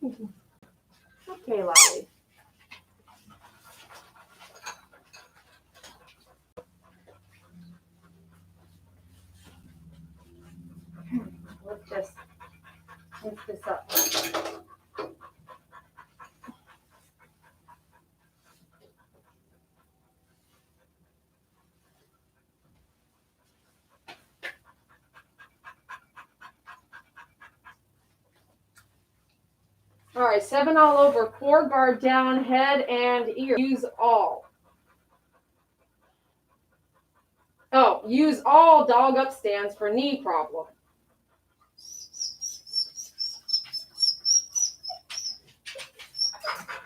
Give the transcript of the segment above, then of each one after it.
Okay, Lolly. Let's just mix this up. All right, 7 all over, 4 guard down, head and ear. Use all. Oh, use all dog up stands for knee problem.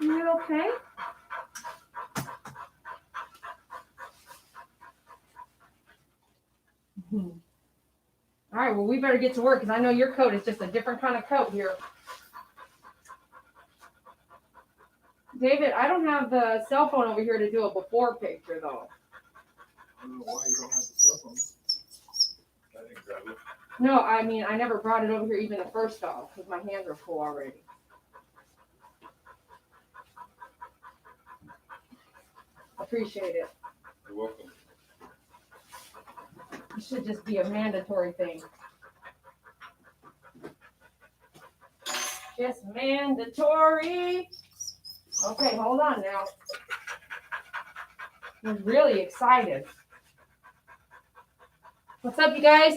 You okay? All right, well, we better get to work because I know your coat is just a different kind of coat here. David, I don't have the cell phone over here to do a before picture, though. I don't know why you don't have the cell phone. I didn't grab it. No, I mean, I never brought it over here even the first dog because my hands are full already. Appreciate it. You're welcome. It should just be a mandatory thing. Just mandatory. Okay, hold on now. I'm really excited. What's up, you guys?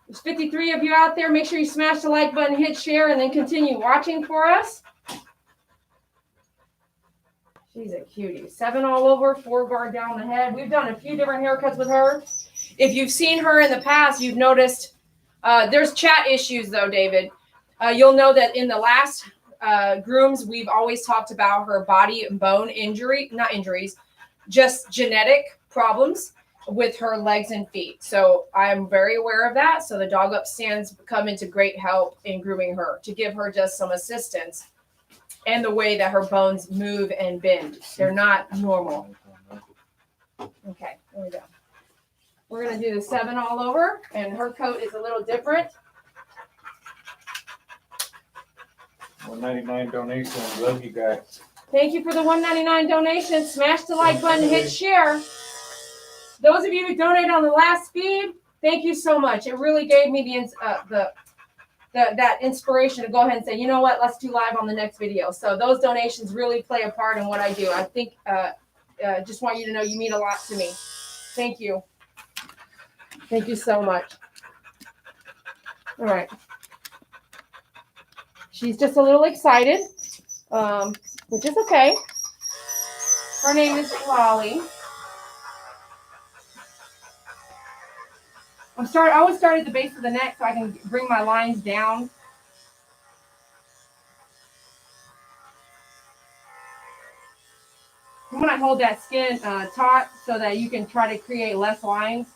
There's 53 of you out there. Make sure you smash the like button, hit share, and then continue watching for us. She's a cutie. 7 all over, 4 guard down the head. We've done a few different haircuts with her. If you've seen her in the past, you've noticed there's chat issues, though, David. You'll know that in the last grooms, we've always talked about her body and bone not injuries, just genetic problems with her legs and feet. So I'm very aware of that. So the dog up stands come into great help in grooming her to give her just some assistance and the way that her bones move and bend. They're not normal. Okay, there we go. We're going to do the 7 all over, and her coat is a little different. $1.99 donation. Love you guys. Thank you for the $1.99 donation. Smash the like button, hit share. Those of you who donated on the last feed, thank you so much. It really gave me that inspiration to go ahead and say, you know what, let's do live on the next video. So those donations really play a part in what I do. I think, just want you to know you mean a lot to me. Thank you. Thank you so much. All right. She's just a little excited, which is okay. Her name is Lolly. I always start at the base of the neck so I can bring my lines down. I'm going to hold that skin taut so that you can try to create less lines.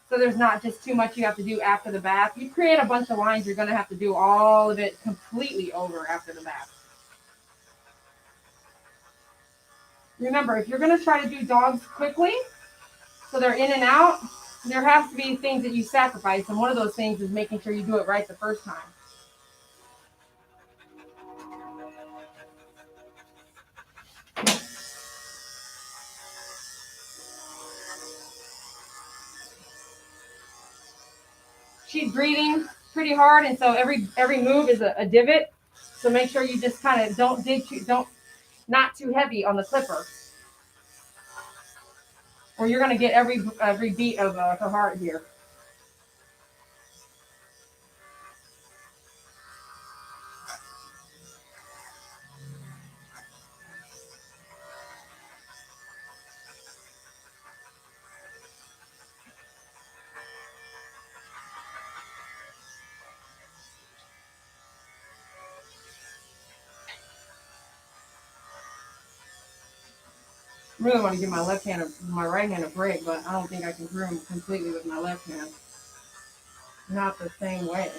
So there's not just too much you have to do after the bath. You create a bunch of lines, you're going to have to do all of it completely over after the bath. Remember, if you're going to try to do dogs quickly, so they're in and out, there has to be things that you sacrifice. And one of those things is making sure you do it right the first time. She's breathing pretty hard, and so every move is a divot. So make sure you just kind of not too heavy on the clipper, or you're going to get every beat of her heart here. I really want to give my right hand a break, but I don't think I can groom completely with my left hand. Not the same way.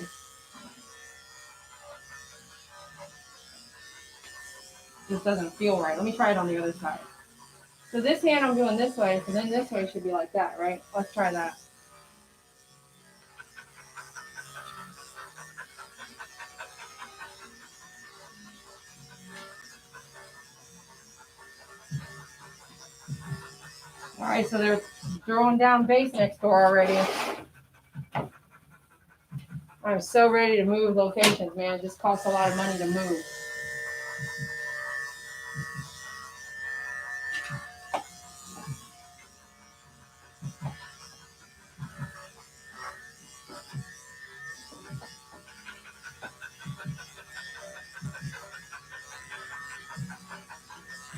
This doesn't feel right. Let me try it on the other side. So this hand I'm doing this way, so then this way should be like that, right? Let's try that. All right, so they're throwing down base next door already. I'm so ready to move locations, man. It just costs a lot of money to move.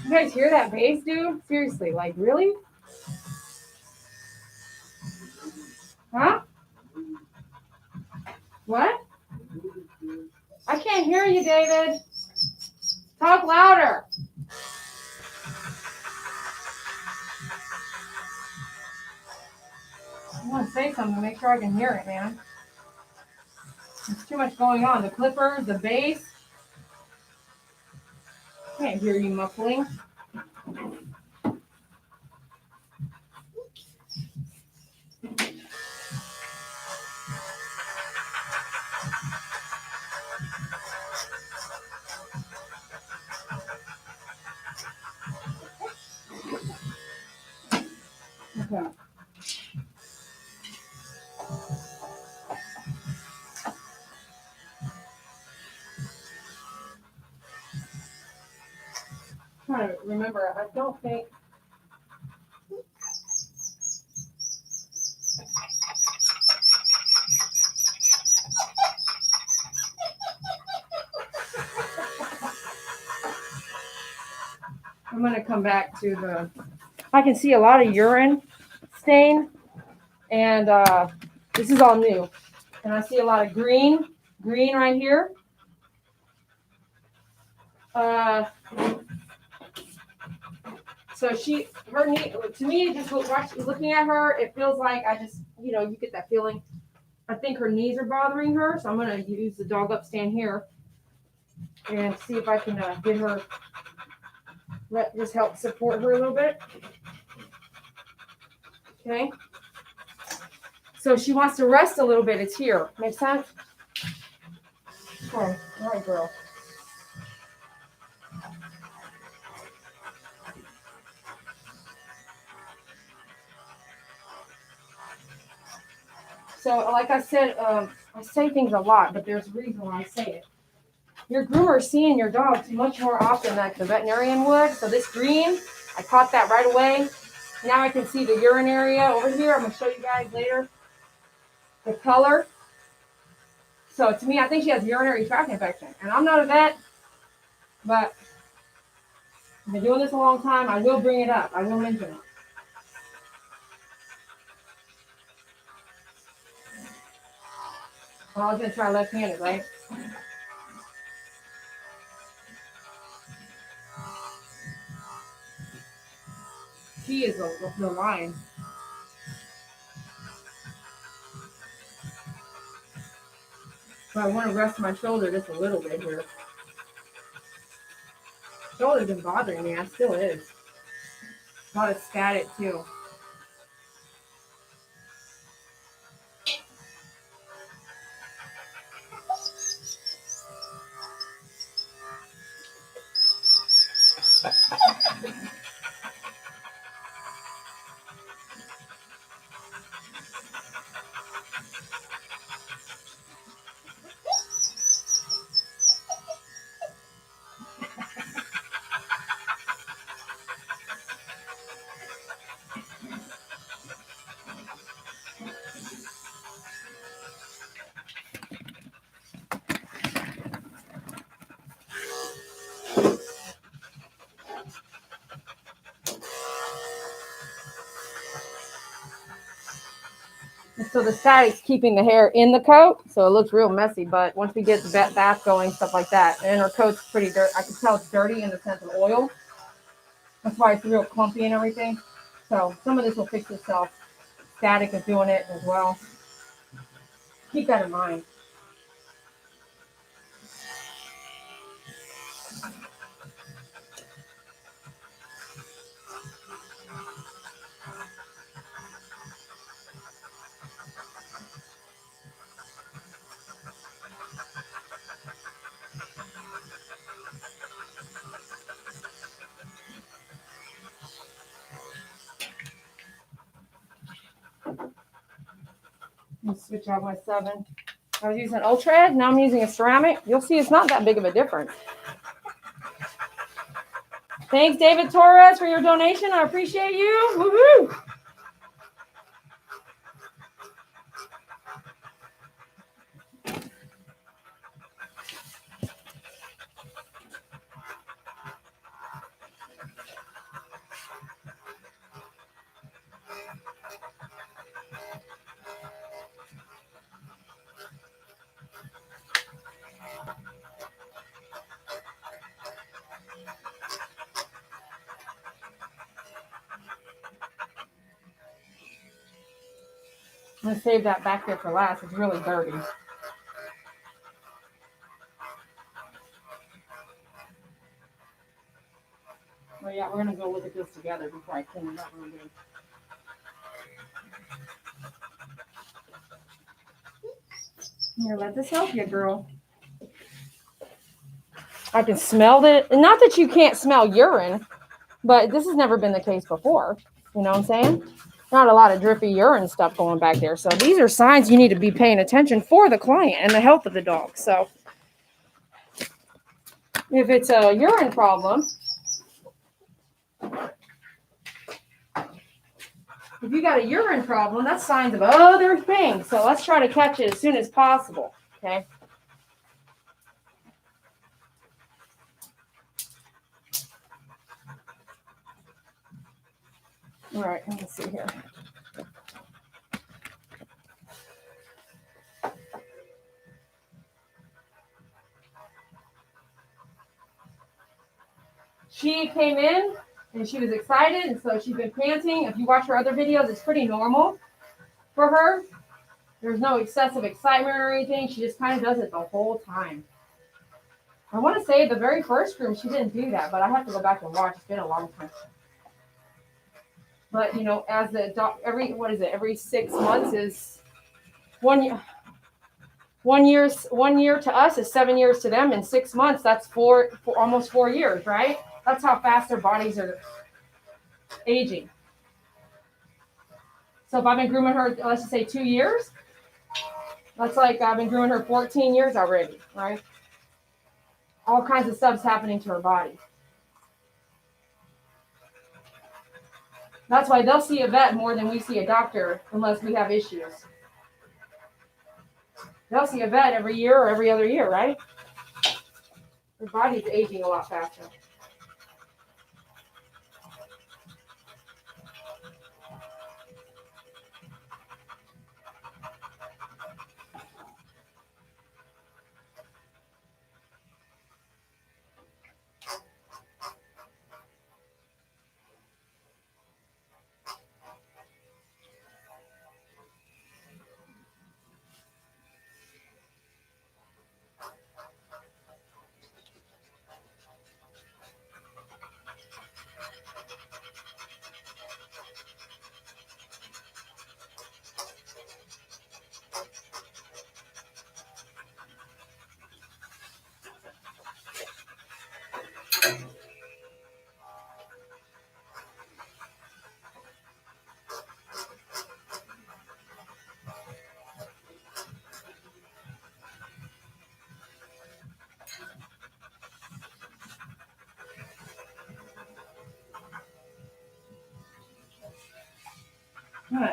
You guys hear that bass, dude? Seriously, like, really? Huh? What? I can't hear you, David. Talk louder. I want to say something to make sure I can hear it, man. There's too much going on. The clippers, the bass. Can't hear you muffling. Okay. I'm trying to remember. I don't think. I'm going to come back to the. I can see a lot of urine stain, and this is all new. And I see a lot of green right here. So her knee, to me, just looking at her, it feels like you get that feeling. I think her knees are bothering her, so I'm going to use the dog up stand here and see if I can get her, just help support her a little bit. Okay. So she wants to rest a little bit. It's here. Make sense? Okay. All right, girl. So, like I said, I say things a lot, but there's a reason why I say it. Your groomer is seeing your dog much more often than the veterinarian would. So this green, I caught that right away. Now I can see the urine area over here. I'm going to show you guys later the color. So to me, I think she has urinary tract infection. And I'm not a vet, but I've been doing this a long time. I will bring it up. I will mention it. Well, I was going to try left-handed, right? She is the lion. So I want to rest my shoulder just a little bit here. Shoulder's been bothering me. It still is. A lot of static too. So the static's keeping the hair in the coat, so it looks real messy. But once we get the bath going, stuff like that, and her coat's pretty dirty. I can tell it's dirty in the sense of oil. That's why it's real clumpy and everything. So some of this will fix itself. Static is doing it as well. Keep that in mind. Let's switch out my 7. I was using Ultra Edge, now I'm using a ceramic. You'll see it's not that big of a difference. Thanks, David Torres, for your donation. I appreciate you. Woohoo! I'm going to save that back there for last. It's really dirty. Oh yeah, we're going to go look at this together before I clean it up real good. Here, let this help you, girl. I can smell it. And not that you can't smell urine, but this has never been the case before. You know what I'm saying? Not a lot of drippy urine stuff going back there. So these are signs you need to be paying attention for the client and the health of the dog. So if it's a urine problem, if you got a urine problem, that's signs of other things. So let's try to catch it as soon as possible. Okay. All right, let me see here. She came in and she was excited, and so she's been panting. If you watch her other videos, it's pretty normal for her. There's no excessive excitement or anything. She just kind of does it the whole time. I want to say the very first groom, she didn't do that, but I have to go back and watch. It's been a long time. But, you know, as the dog, every 6 months is 1 year. 1 year to us is 7 years to them. In 6 months, that's almost 4 years, right? That's how fast their bodies are aging. So if I've been grooming her, let's just say 2 years, that's like I've been grooming her 14 years already, right? All kinds of stuff's happening to her body. That's why they'll see a vet more than we see a doctor unless we have issues. They'll see a vet every year or every other year, right? Their body's aging a lot faster.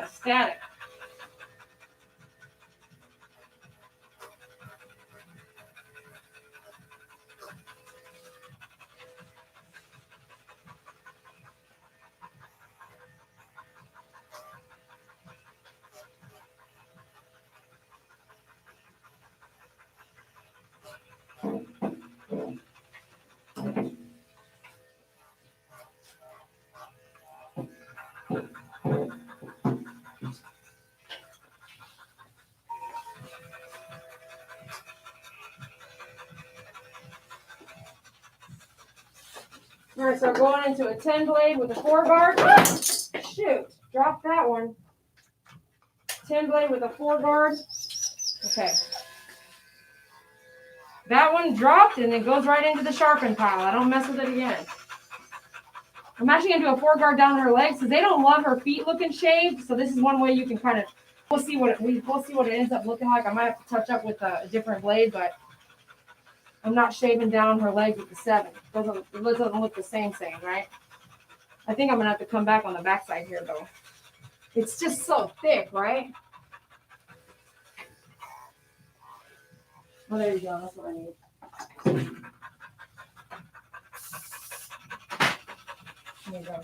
Static. All right, so we're going into a 10 blade with a 4 guard. Shoot, dropped that one. 10 blade with a 4 guard. Okay. That one dropped and it goes right into the sharpen pile. I don't mess with it again. I'm actually going to do a 4 guard down her legs because they don't love her feet looking shaved. So this is one way you can kind of We'll see what it ends up looking like. I might have to touch up with a different blade, but I'm not shaving down her legs with the 7. It doesn't look the same, right? I think I'm gonna have to come back on the backside here though. It's just so thick, right? Oh, there you go. That's what I need. There you go.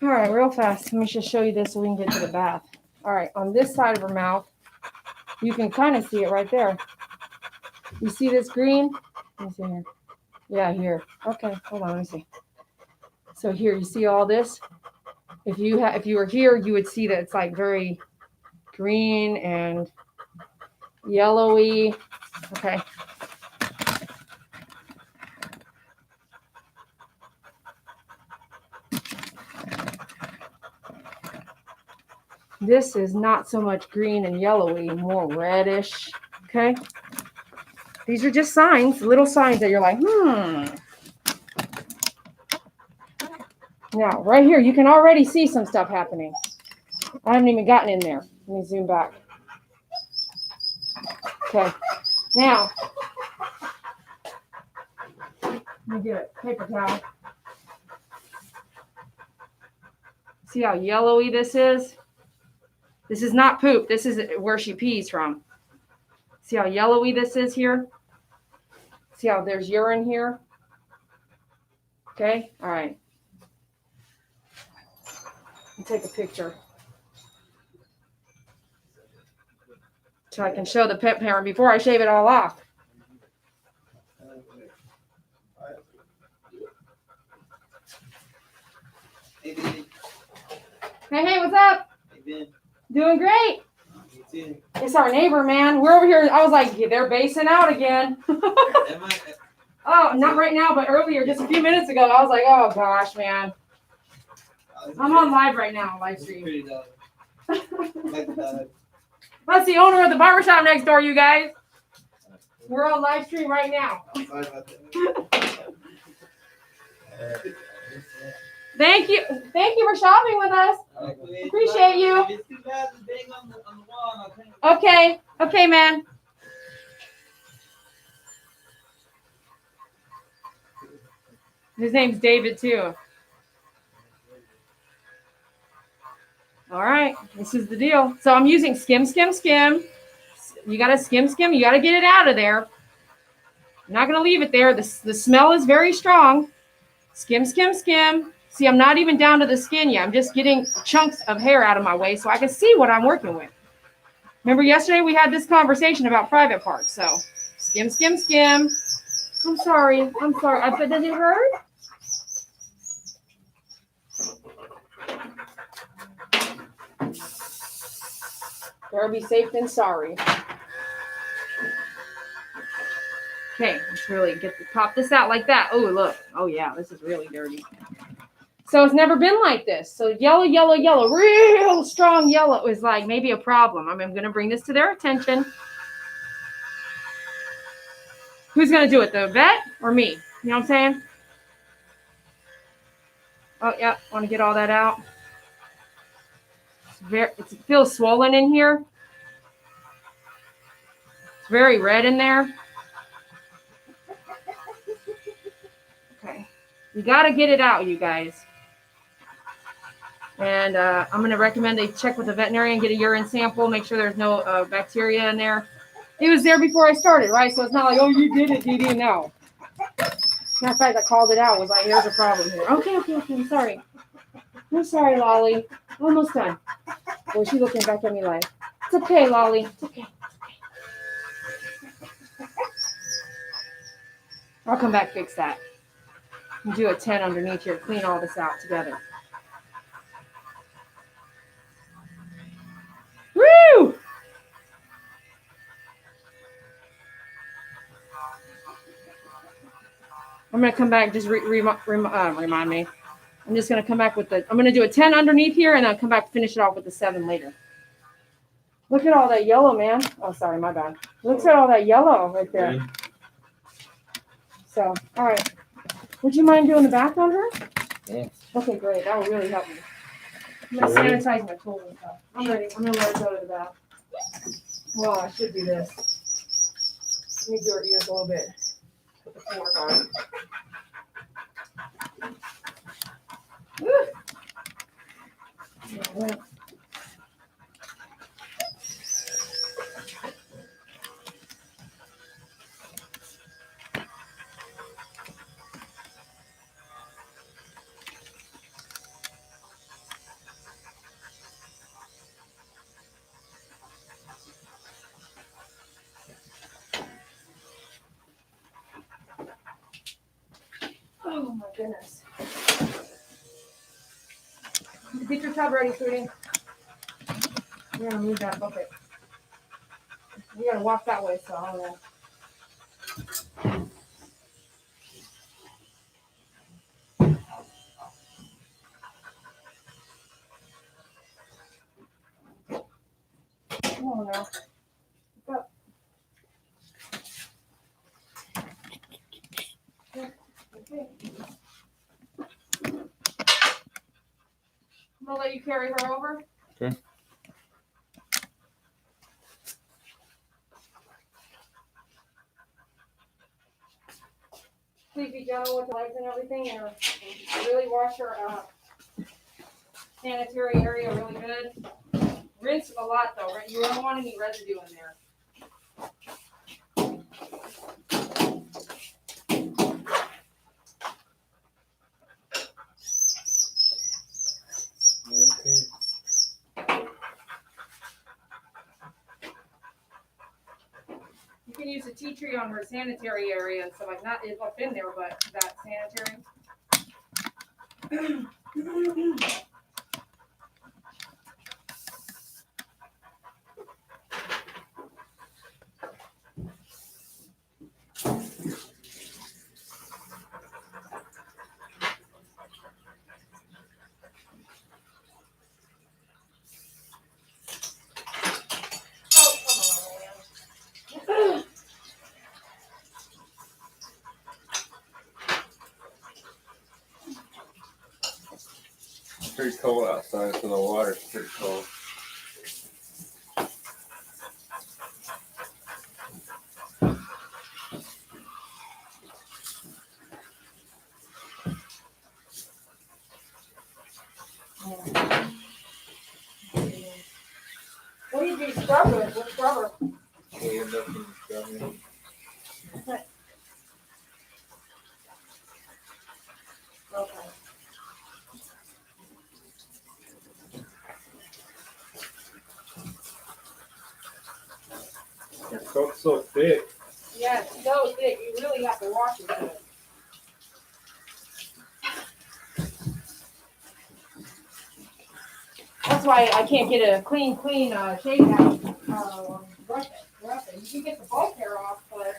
All right, real fast. Let me just show you this so we can get to the bath. All right, on this side of her mouth, you can kind of see it right there. You see this green? Let me see here. Yeah, here. Okay, hold on, let me see. So here, you see all this? If you were here, you would see that it's like very green and yellowy. Okay. This is not so much green and yellowy, more reddish. Okay. These are just signs, little signs that you're like, Now, right here, you can already see some stuff happening. I haven't even gotten in there. Let me zoom back. Okay. Now, let me get a paper towel. See how yellowy this is? This is not poop. This is where she pees from. See how yellowy this is here? See how there's urine here? Okay, all right. I'll take a picture so I can show the pet parent before I shave it all off. Hey, baby. Hey, what's up? Hey, Ben. Doing great. You too. It's our neighbor, man. We're over here. I was like, they're basing out again. Oh, not right now, but earlier, just a few minutes ago, I was like, oh gosh, man. I'm on live right now, live stream. Pretty dog. Like the dog. That's the owner of the barbershop next door, you guys. We're on live stream right now. Sorry about that. Thank you for shopping with us. Appreciate you. It's too bad the thing on the wall. And Okay, man. His name's David too. All right, this is the deal. So I'm using skim. You gotta skim. You gotta get it out of there. I'm not gonna leave it there. The smell is very strong. Skim. See, I'm not even down to the skin yet. I'm just getting chunks of hair out of my way so I can see what I'm working with. Remember yesterday we had this conversation about private parts. So skim. I'm sorry. But does it hurt? Better be safe than sorry. Okay, let's really pop this out like that. Oh, look. Oh, yeah, this is really dirty. So it's never been like this. So yellow, real strong yellow is like maybe a problem. I'm going to bring this to their attention. Who's gonna do it, the vet or me? You know what I'm saying? Oh, yeah, want to get all that out. It feels swollen in here. It's very red in there. Okay, you got to get it out, you guys. And I'm going to recommend they check with the veterinarian, get a urine sample, make sure there's no bacteria in there. It was there before I started, right? So it's not like, oh, you did it, Dee. No. Matter of fact, I called it out. Was like, here's a problem here. Okay. I'm sorry. I'm sorry, Lolly. Almost done. Well, she's looking back at me like, it's okay, Lolly. It's okay. I'll come back, fix that. And do a 10 underneath here, clean all this out together. Woo! I'm going to come back, just remind me. I'm just going to come back with I'm going to do a 10 underneath here, and then I'll come back to finish it off with the 7 later. Look at all that yellow, man. Oh, sorry, my bad. Look at all that yellow right there. Yeah. So, all right. Would you mind doing the back on her? Yeah. Okay, great. That will really help me. I'm going to sanitize my tools and stuff. I'm ready. I'm going to let her go to the bath. Well, I should do this. Let me do her ears a little bit. Put the fork on. Woo. Yeah, right. Oh my goodness. Get your tub ready, sweetie. We're gonna move that bucket. We gotta walk that way, so I don't know. Come on now. Look up. Yeah, okay. I'm gonna let you carry her over. Okay. Please be gentle with the legs and everything, and really wash her sanitary area really good. Rinse a lot though, right? You don't want any residue in there. Okay. You can use a tea tree on her sanitary area and stuff like not up in there, but that sanitary. It's pretty cold outside, so the water's pretty cold. What do you do? Scrub with? What scrubber? We'll end up in Spaniel. Okay. It's so thick. Yeah, it's so thick. You really have to wash it good. That's why I can't get a clean shave out. Brush it. You can get the bulk hair off, but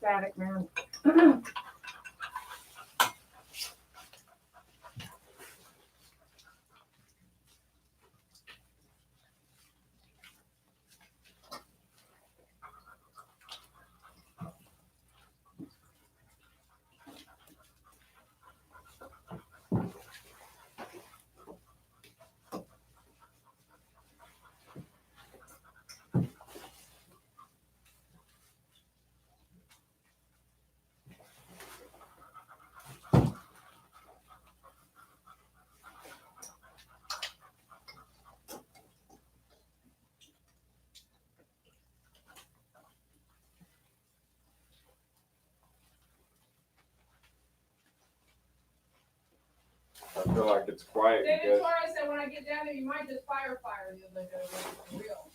static, man. I feel like it's quiet David because Suarez said when I get down there, you might just fire the other day. For real.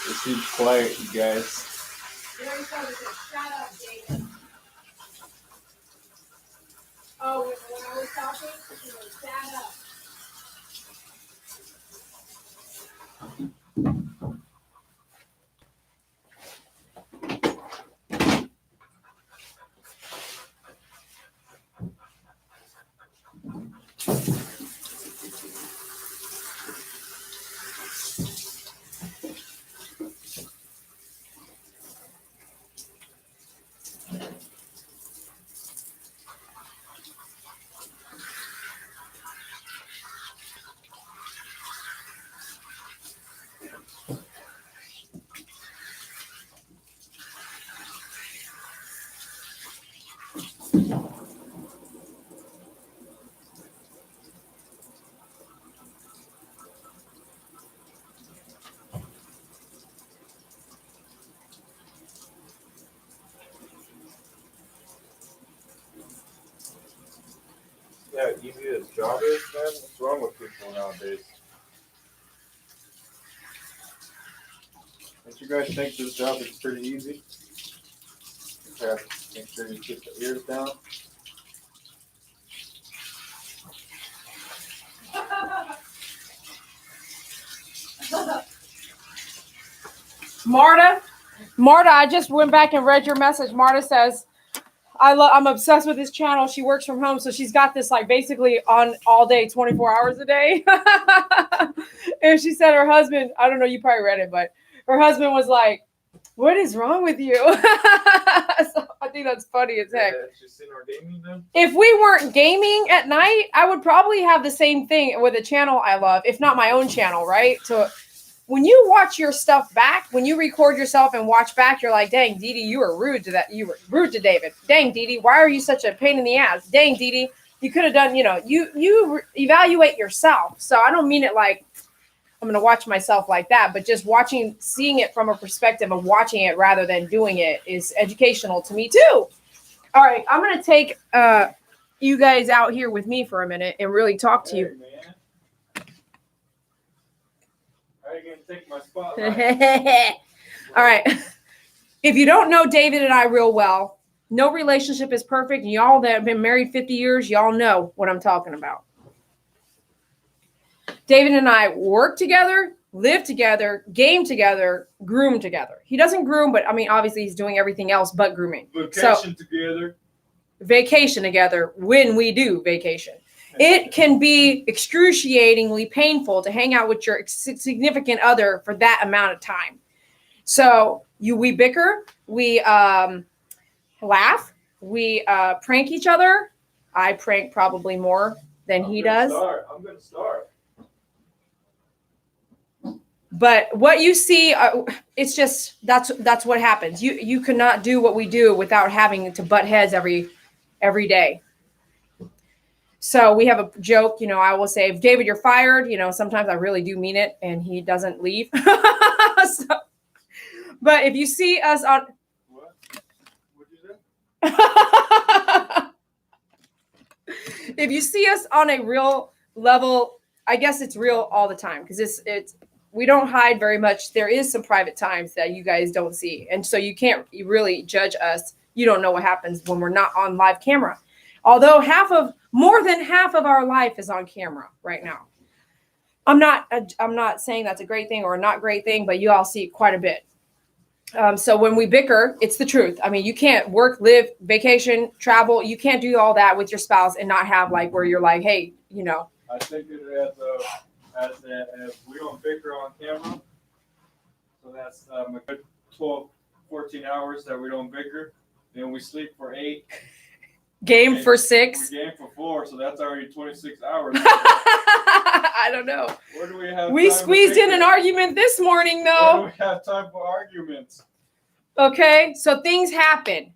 it seems quiet, you guys. You know, he said, shut up, David. Oh, when I was talking, he was shut up. Yeah, easy this job is, man. What's wrong with people nowadays? Don't you guys think this job is pretty easy? You have to make sure you get the ears down. Marta, I just went back and read your message. Marta says, I'm obsessed with this channel. She works from home, so she's got this like basically on all day, 24 hours a day. And she said her husband, I don't know, you probably read it, but her husband was like, what is wrong with you? So I think that's funny as heck. She's seen our gaming then? If we weren't gaming at night, I would probably have the same thing with a channel I love, if not my own channel, right? So when you watch your stuff back, when you record yourself and watch back, you're like, dang, Dee Dee, you were rude to that. You were rude to David. Dang, Dee Dee, why are you such a pain in the ass? Dang, Dee Dee, you could have done, you evaluate yourself. So I don't mean it like I'm going to watch myself like that, but just seeing it from a perspective of watching it rather than doing it is educational to me too. All right, I'm going to take you guys out here with me for a minute and really talk to you. Man. How are you going to take my spot? All right. If you don't know David and I real well, no relationship is perfect. And y'all that have been married 50 years, y'all know what I'm talking about. David and I work together, live together, game together, groom together. He doesn't groom, but I mean, obviously he's doing everything else but grooming. Vacation together when we do vacation. It can be excruciatingly painful to hang out with your significant other for that amount of time. So we bicker, we laugh, we prank each other. I prank probably more than he does. I'm going to start. But what you see, it's just that's what happens. You cannot do what we do without having to butt heads every day. So we have a joke, I will say, David, you're fired. Sometimes I really do mean it, and he doesn't leave. But if you see us on, What? What'd you say? if you see us on a real level, I guess it's real all the time because it's. We don't hide very much. There is some private times that you guys don't see. And so you can't really judge us. You don't know what happens when we're not on live camera. Although more than half of our life is on camera right now. I'm not saying that's a great thing or a not great thing, but you all see quite a bit. So when we bicker, it's the truth. I mean, you can't work, live, vacation, travel. You can't do all that with your spouse and not have like where you're like, hey, you know. I think it as we don't bicker on camera, so that's a good 12, 14 hours that we don't bicker. Then we sleep for 8. Game for 6. We game for 4, so that's already 26 hours. I don't know. Where do we have? We time squeezed to in an argument this morning, Where though. do we have time for arguments? Okay, so things happen.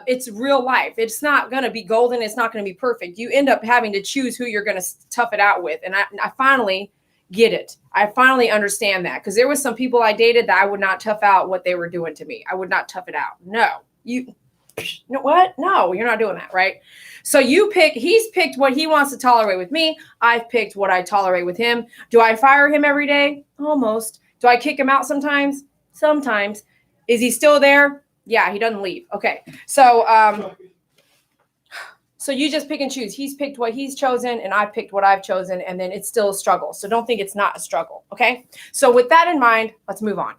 It's real life. It's not going to be golden. It's not going to be perfect. You end up having to choose who you're going to tough it out with. And I finally get it. I finally understand that because there was some people I dated that I would not tough out what they were doing to me. I would not tough it out. No, you know what? No, you're not doing that, right? So he's picked what he wants to tolerate with me. I've picked what I tolerate with him. Do I fire him every day? Almost. Do I kick him out sometimes? Sometimes. Is he still there? Yeah, he doesn't leave. Okay. So you just pick and choose. He's picked what he's chosen and I picked what I've chosen, and then it's still a struggle. So don't think it's not a struggle. Okay. So with that in mind, let's move on.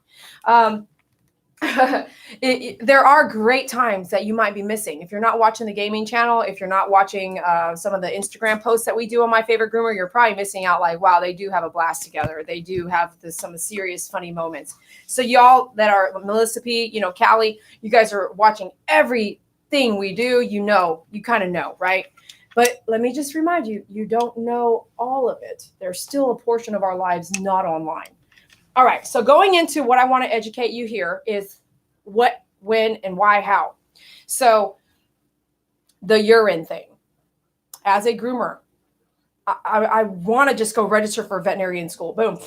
There are great times that you might be missing. If you're not watching the gaming channel, if you're not watching some of the Instagram posts that we do on My Favorite Groomer, you're probably missing out like, wow, they do have a blast together. They do have some serious funny moments. So y'all that are Melissa P, Callie, you guys are watching everything we do. You kind of know, right? But let me just remind you, you don't know all of it. There's still a portion of our lives not online. All right, so going into what I want to educate you here is what, when, and why, how. So the urine thing. As a groomer, I want to just go register for veterinarian school. Boom.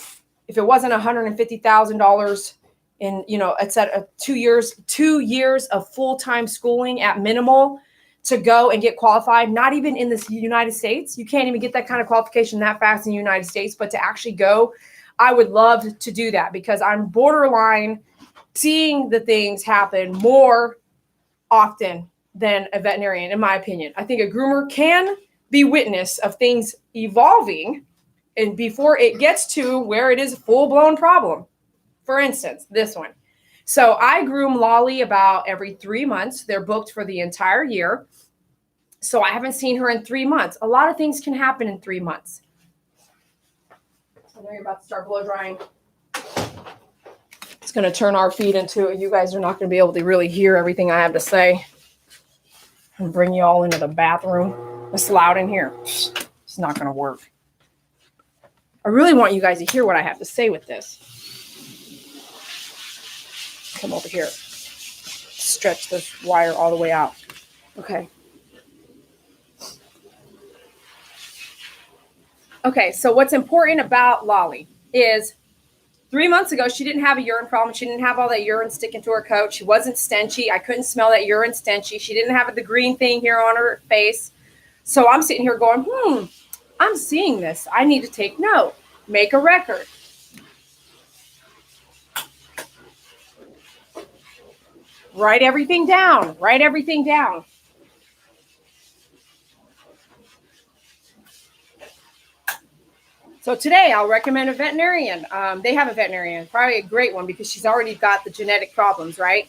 If it wasn't $150,000 in, it's at 2 years of full-time schooling at minimal to go and get qualified, not even in the United States. You can't even get that kind of qualification that fast in the United States, but to actually go, I would love to do that because I'm borderline seeing the things happen more often than a veterinarian, in my opinion. I think a groomer can be witness of things evolving and before it gets to where it is a full-blown problem. For instance, this one. So I groom Lolly about every 3 months. They're booked for the entire year. So I haven't seen her in 3 months. A lot of things can happen in 3 months. I know you're about to start blow drying. It's going to turn our feed into, you guys are not going to be able to really hear everything I have to say. And bring you all into the bathroom. It's loud in here. It's not going to work. I really want you guys to hear what I have to say with this. Come over here. Stretch this wire all the way out. Okay. Okay, so what's important about Lolly is 3 months ago, she didn't have a urine problem. She didn't have all that urine sticking to her coat. She wasn't stenchy. I couldn't smell that urine stenchy. She didn't have the green thing here on her face. So I'm sitting here going, I'm seeing this. I need to take note. Make a record. Write everything down. Write everything down. So today I'll recommend a veterinarian. They have a veterinarian, probably a great one because she's already got the genetic problems, right?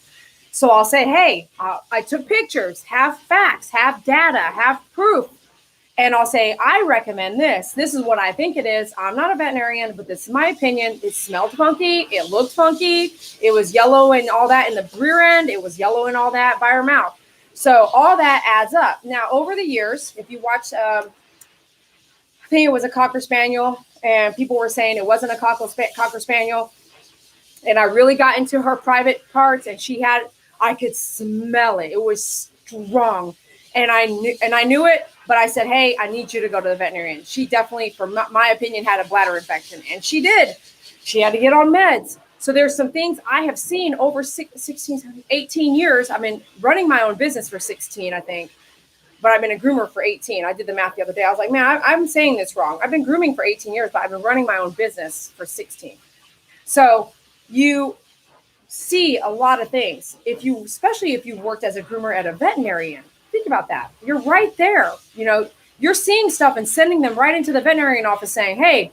So I'll say, hey, I took pictures, have facts, have data, have proof. And I'll say, I recommend this. This is what I think it is. I'm not a veterinarian, but this is my opinion. It smelled funky. It looked funky. It was yellow and all that in the rear end. It was yellow and all that by her mouth. So all that adds up. Now, over the years, if you watch, I think it was a Cocker Spaniel, and people were saying it wasn't a Cocker Spaniel. And I really got into her private parts, and I could smell it. It was strong. And I knew it, but I said, hey, I need you to go to the veterinarian. She definitely, for my opinion, had a bladder infection. And she did. She had to get on meds. So there's some things I have seen over 18 years. I've been running my own business for 16, I think. But I've been a groomer for 18. I did the math the other day. I was like, man, I'm saying this wrong. I've been grooming for 18 years, but I've been running my own business for 16. So you see a lot of things. Especially if you've worked as a groomer at a veterinarian. Think about that. You're right there. You're seeing stuff and sending them right into the veterinarian office saying, hey,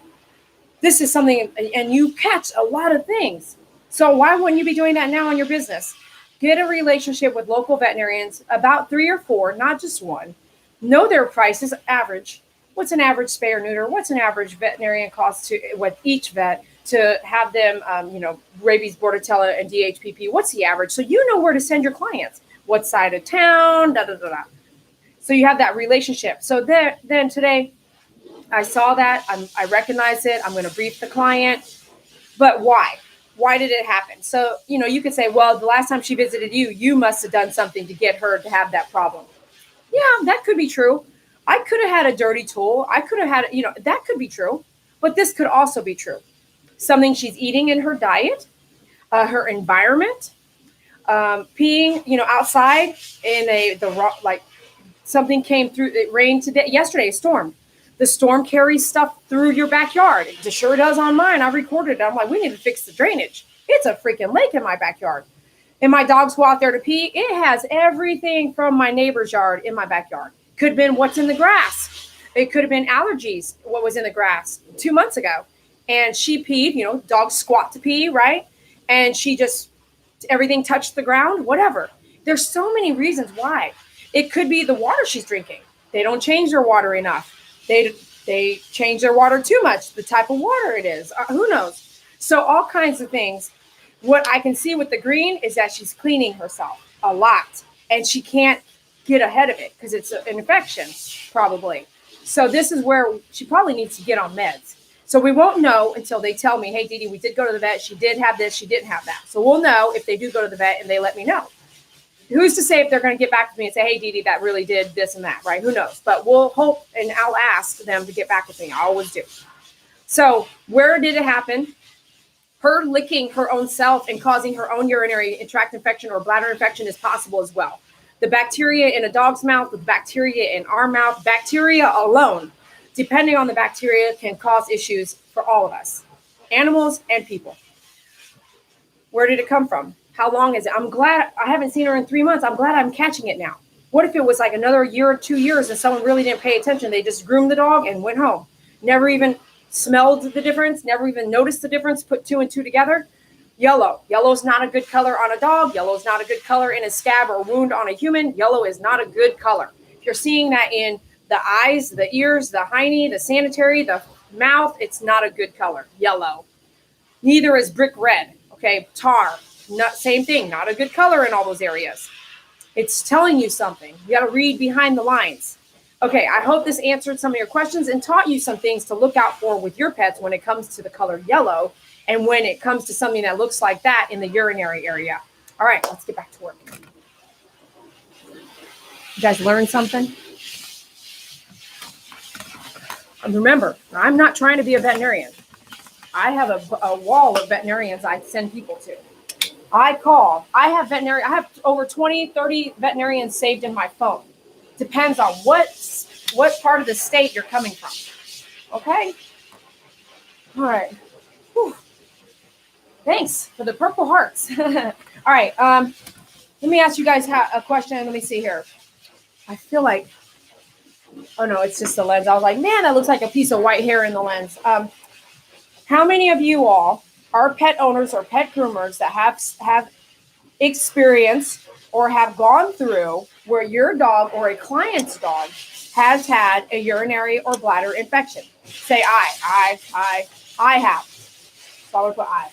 this is something, and you catch a lot of things. So why wouldn't you be doing that now in your business? Get a relationship with local veterinarians, about 3 or 4, not just one. Know their prices, average. What's an average spay or neuter? What's an average veterinarian cost to with each vet to have them, rabies, bordetella, and DHPP? What's the average? So you know where to send your clients. What side of town? Da da da da. So you have that relationship. So then today, I saw that. I recognize it. I'm going to brief the client. But why? Why did it happen? So, you could say, well, the last time she visited you, you must have done something to get her to have that problem. Yeah, that could be true. I could have had a dirty tool. I could have had, that could be true. But this could also be true. Something she's eating in her diet, her environment, peeing, outside in something came through. It rained yesterday, a storm. The storm carries stuff through your backyard. It sure does on mine. I recorded it. I'm like, we need to fix the drainage. It's a freaking lake in my backyard. And my dogs go out there to pee. It has everything from my neighbor's yard in my backyard. Could have been what's in the grass. It could have been allergies, what was in the grass 2 months ago. And she peed, dogs squat to pee, right? And everything touched the ground, whatever. There's so many reasons why. It could be the water she's drinking. They don't change their water enough. They change their water too much, the type of water it is. Who knows? So all kinds of things. What I can see with the green is that she's cleaning herself a lot. And she can't get ahead of it because it's an infection, probably. So this is where she probably needs to get on meds. So we won't know until they tell me, hey, Dee Dee, we did go to the vet. She did have this. She didn't have that. So we'll know if they do go to the vet and they let me know. Who's to say if they're going to get back to me and say, hey, Dee Dee, that really did this and that, right? Who knows? But we'll hope, and I'll ask them to get back with me. I always do. So where did it happen? Her licking her own self and causing her own urinary tract infection or bladder infection is possible as well. The bacteria in a dog's mouth, the bacteria in our mouth, bacteria alone, depending on the bacteria, can cause issues for all of us, animals and people. Where did it come from? How long is it? I'm glad I haven't seen her in 3 months. I'm glad I'm catching it now. What if it was like another year or 2 years and someone really didn't pay attention? They just groomed the dog and went home. Never even smelled the difference, never even noticed the difference, put 2 and 2 together. Yellow. Yellow's not a good color on a dog. Yellow's not a good color in a scab or wound on a human. Yellow is not a good color. If you're seeing that in the eyes, the ears, the hiney, the sanitary, the mouth, it's not a good color. Yellow. Neither is brick red. Okay, tar. Same thing, not a good color in all those areas. It's telling you something. You got to read behind the lines. Okay, I hope this answered some of your questions and taught you some things to look out for with your pets when it comes to the color yellow and when it comes to something that looks like that in the urinary area. All right, let's get back to work. You guys learned something? And remember, I'm not trying to be a veterinarian. I have a wall of veterinarians I send people to. I have over 20, 30 veterinarians saved in my phone. Depends on what part of the state you're coming from. Okay? All right. Whew. Thanks for the purple hearts. All right. Let me ask you guys a question. Let me see here. I feel like, oh no, it's just the lens. I was like, man, that looks like a piece of white hair in the lens. How many of you all are pet owners or pet groomers that have experienced or have gone through where your dog or a client's dog has had a urinary or bladder infection? Say I have. So I would put I.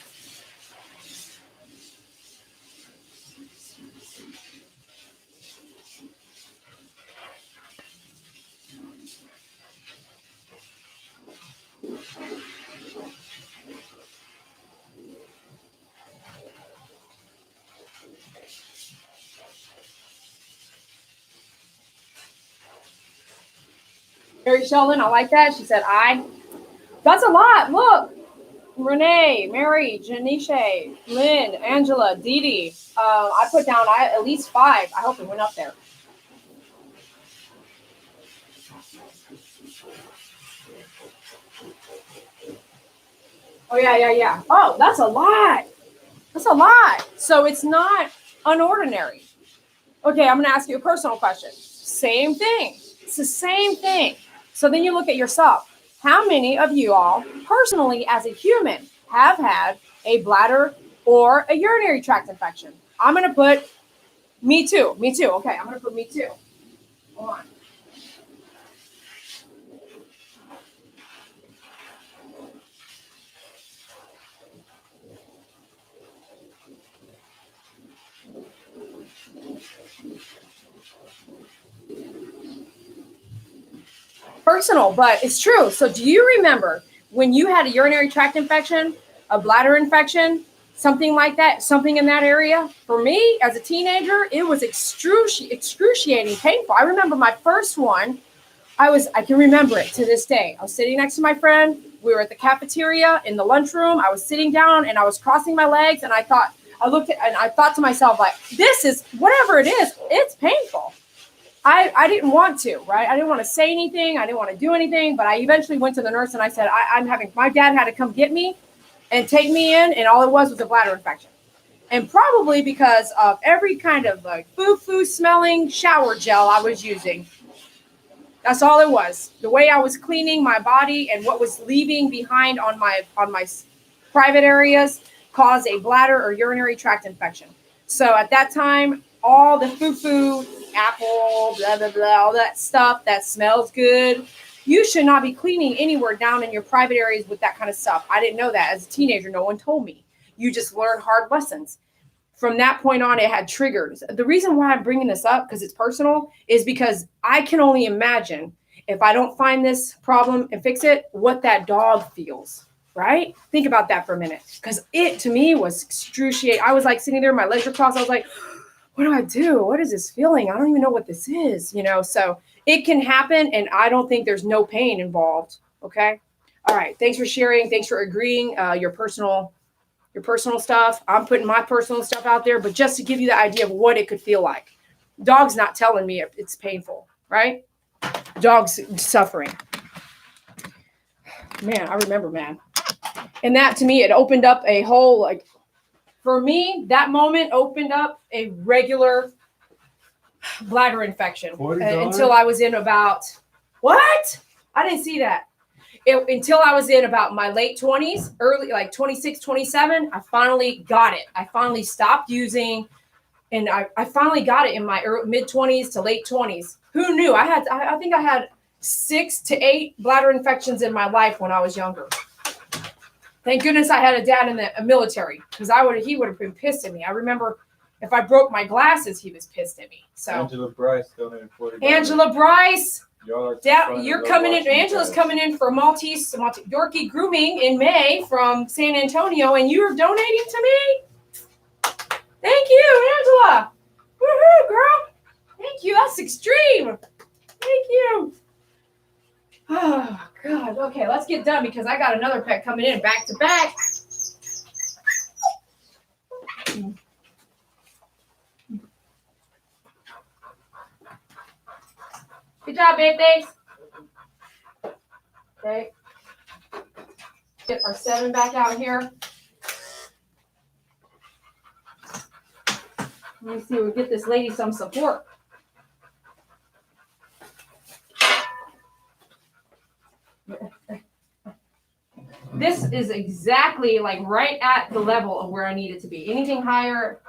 Mary Sheldon, I like that. She said, That's a lot. Look. Renee, Mary, Janice, Lynn, Angela, Dee Dee. I put down at least 5. I hope it went up there. Oh, yeah. Oh, that's a lot. That's a lot. So it's not unordinary. Okay, I'm going to ask you a personal question. Same thing. It's the same thing. So then you look at yourself. How many of you all, personally as a human, have had a bladder or a urinary tract infection. I'm going to put me too. Me too. Okay, I'm going to put me too. Hold on. Personal, but it's true. So do you remember when you had a urinary tract infection, a bladder infection, something like that, something in that area? For me, as a teenager, it was excruciating painful. I remember my first one. I can remember it to this day. I was sitting next to my friend. We were at the cafeteria in the lunchroom. I was sitting down and I was crossing my legs, and I thought to myself, like, this is, whatever it is, it's painful. I didn't want to, right? I didn't want to say anything. I didn't want to do anything, but I eventually went to the nurse and I said, my dad had to come get me and take me in, and all it was a bladder infection. And probably because of every kind of like foo-foo smelling shower gel I was using. That's all it was. The way I was cleaning my body and what was leaving behind on my private areas caused a bladder or urinary tract infection. So at that time, all the foo-foo, apple, blah, blah, blah, all that stuff that smells good, you should not be cleaning anywhere down in your private areas with that kind of stuff. I didn't know that. As a teenager, no one told me. You just learn hard lessons. From that point on, it had triggers. The reason why I'm bringing this up, because it's personal, is because I can only imagine, if I don't find this problem and fix it, what that dog feels, right? Think about that for a minute, because it, to me, was excruciating. I was like sitting there, my legs were crossed. I was like, what do I do? What is this feeling? I don't even know what this is, so it can happen, and I don't think there's no pain involved, okay? All right, thanks for sharing. Thanks for agreeing your personal stuff. I'm putting my personal stuff out there, but just to give you the idea of what it could feel like. Dog's not telling me it's painful, right? Dog's suffering. Man, I remember, man. And that, to me, it opened up a whole, like, for me, that moment opened up a regular bladder infection until I was in about, what? I didn't see that. Until I was in about my late 20s, early, like 26, 27, I finally got it. I finally stopped using, and I finally got it in my mid 20s to late 20s. Who knew? I think I had 6 to 8 bladder infections in my life when I was younger. Thank goodness I had a dad in the military, because he would have been pissed at me. I remember if I broke my glasses, he was pissed at me. So Angela Bryce donated $40. Angela Bryce. Dad, you're coming in. Angela's coming in for Maltese Yorkie grooming in May from San Antonio, and you're donating to me. Thank you, Angela. Woohoo, girl. Thank you. That's extreme. Thank you. Oh God. Okay, let's get done because I got another pet coming in back to back. Good job, babe. Thanks. Okay. Get our 7 back out here. Let me see if we get this lady some support. This is exactly like right at the level of where I need it to be. Anything higher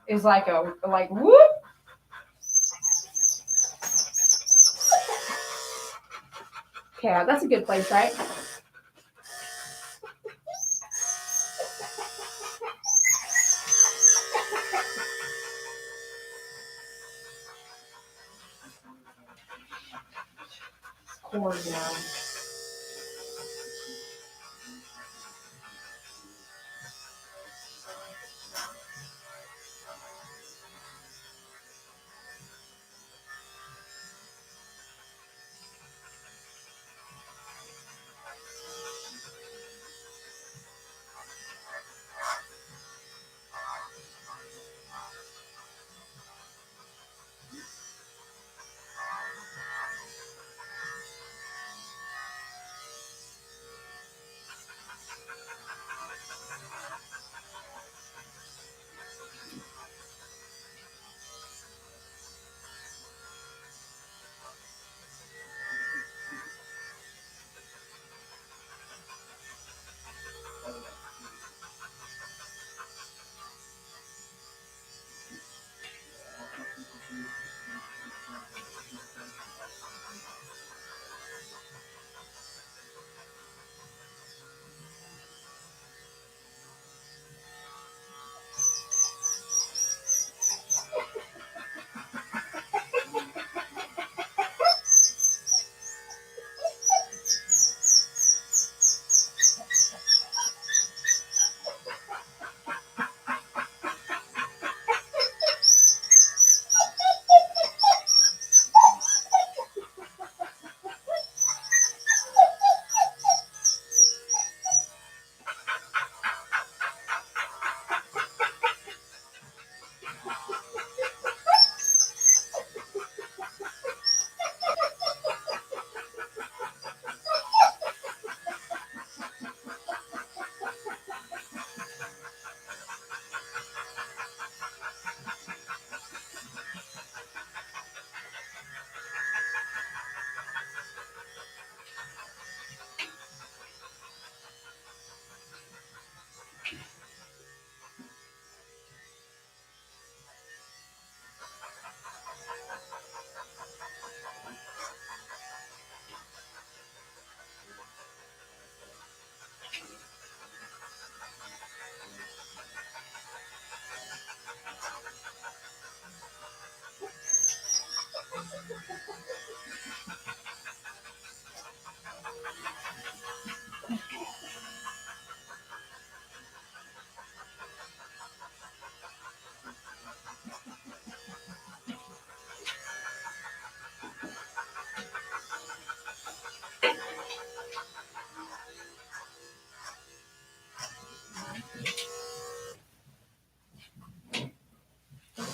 is like whoop. Okay, that's a good place, right? Cord now.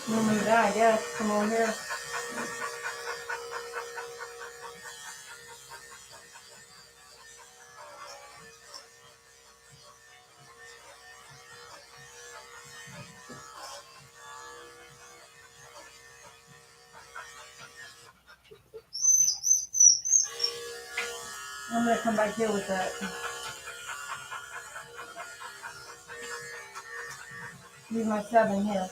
Remember that, I guess. Come on here. I'm gonna come back here with that. Leave my 7 here.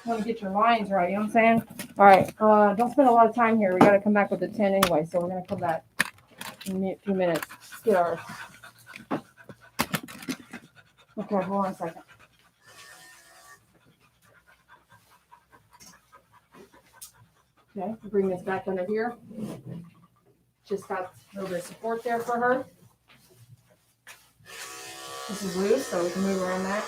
Want to get your lines right, you know what I'm saying? All right, don't spend a lot of time here. We got to come back with the 10 anyway, so we're going to come back in a few minutes. Let's get ours. Okay, hold on a second. Okay, bring this back under here. Just got a little bit of support there for her. This is loose, so we can move around that.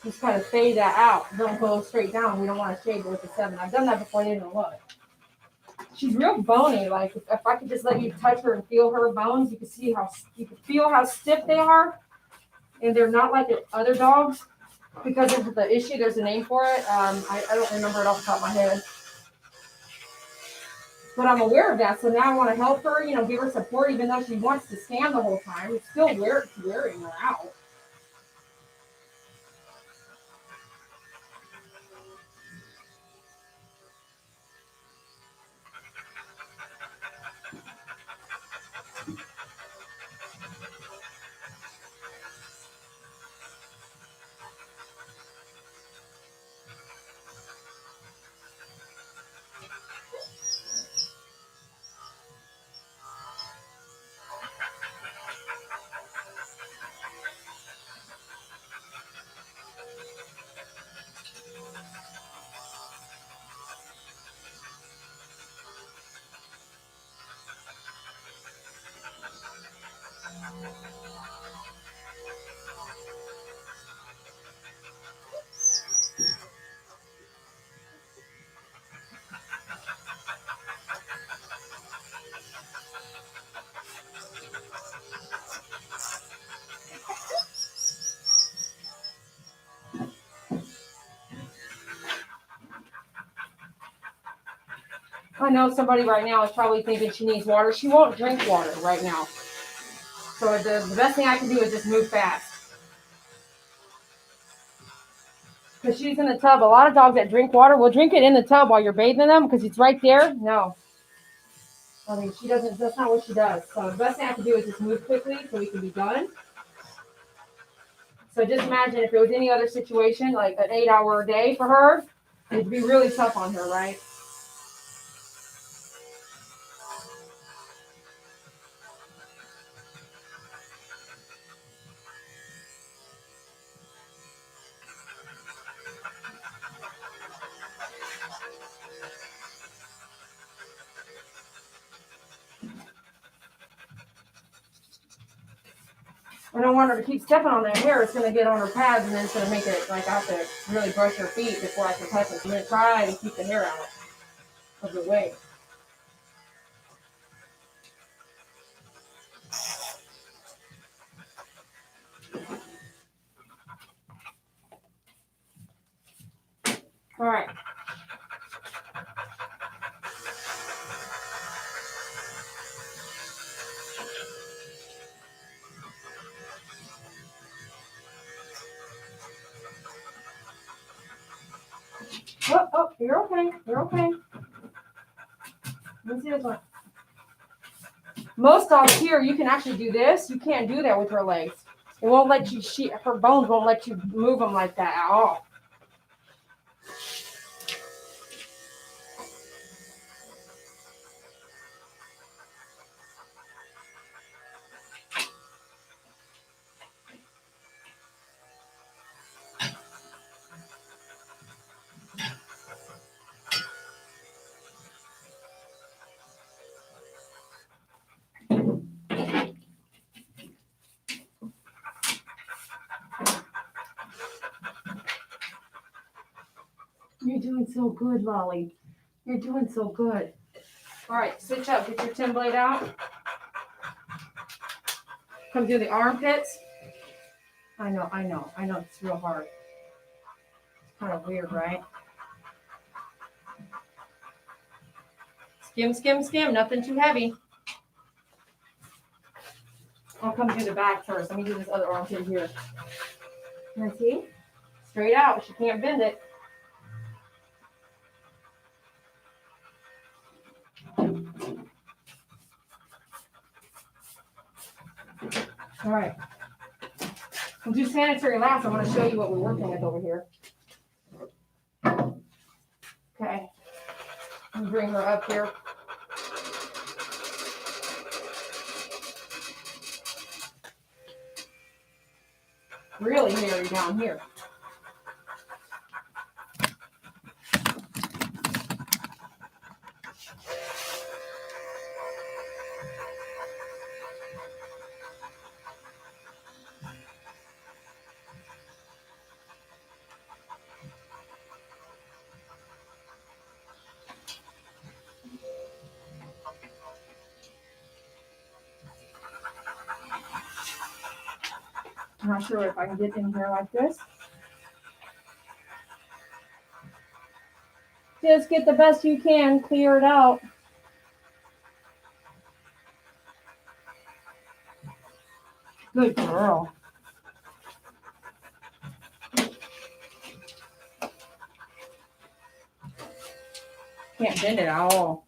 Just kind of fade that out. Don't go straight down. We don't want to shade with the 7. I've done that before. They didn't look. She's real bony. Like if I could just let you touch her and feel her bones, you can see how you can feel how stiff they are, and they're not like other dogs because of the issue. There's a name for it. I don't remember it off the top of my head, but I'm aware of that. So now I want to help her. You know, give her support, even though she wants to stand the whole time. It's still wearing her out. I know somebody right now is probably thinking she needs water. She won't drink water right now. So the best thing I can do is just move fast. Because she's in the tub. A lot of dogs that drink water will drink it in the tub while you're bathing them because it's right there. No. I mean, she doesn't, that's not what she does. So the best thing I can do is just move quickly so we can be done. So just imagine if it was any other situation, like an 8-hour day for her, it'd be really tough on her, right? I don't want her to keep stepping on that hair. It's going to get on her pads, and then it's going to make it like I have to really brush her feet before I can touch it. I'm going to try and keep the hair out of the way. oh, you're okay. You're okay. Let me see this one. Most dogs here, you can actually do this. You can't do that with her legs. It won't let you, her bones won't let you move them like that at all. You're doing so good, Lolly. You're doing so good. All right, switch up. Get your 10 blade out. Come through the armpits. I know. It's real hard. It's kind of weird, right? Skim, skim, skim. Nothing too heavy. I'll come through the back first. Let me do this other armpit here. Can I see? Straight out. She can't bend it. All right. We'll do sanitary last. I want to show you what we're working with over here. Okay. Let me bring her up here. Really hairy down here. I'm not sure if I can get in here like this. Just get the best you can, clear it out. Good girl. Can't bend it at all.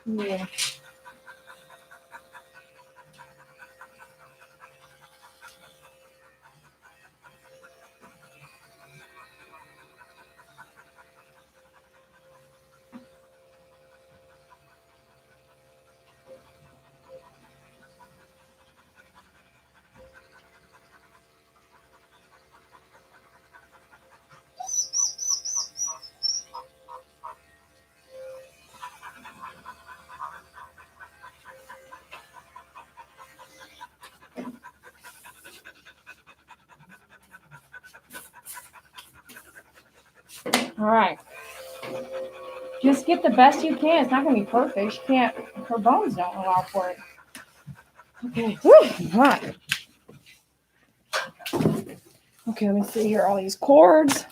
Yeah. All right. Just get the best you can. It's not going to be perfect. She can't, her bones don't allow for it. Okay. Whew. All right. Okay, let me see here. All these cords.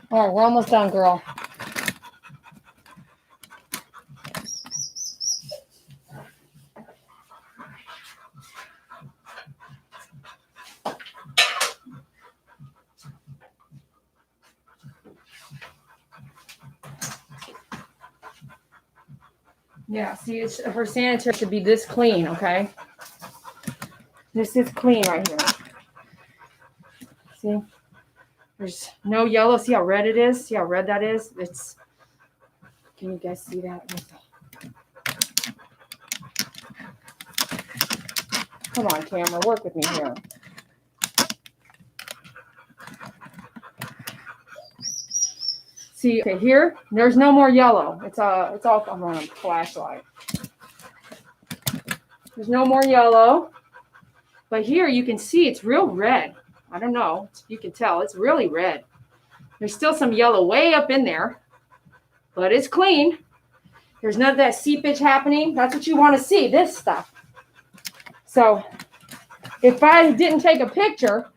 All right, we're almost done, girl. Yeah, see, it's, her sanitary should be this clean, okay? This is clean right here. See? There's no yellow. See how red it is? See how red that is? It's, can you guys see that? Come on, camera, work with me here. See, okay, here, there's no more yellow. It's all, I'm on a flashlight. There's no more yellow. But here you can see it's real red. I don't know. You can tell it's really red. There's still some yellow way up in there, but it's clean. There's none of that seepage happening. That's what you want to see, this stuff. So if I didn't take a picture,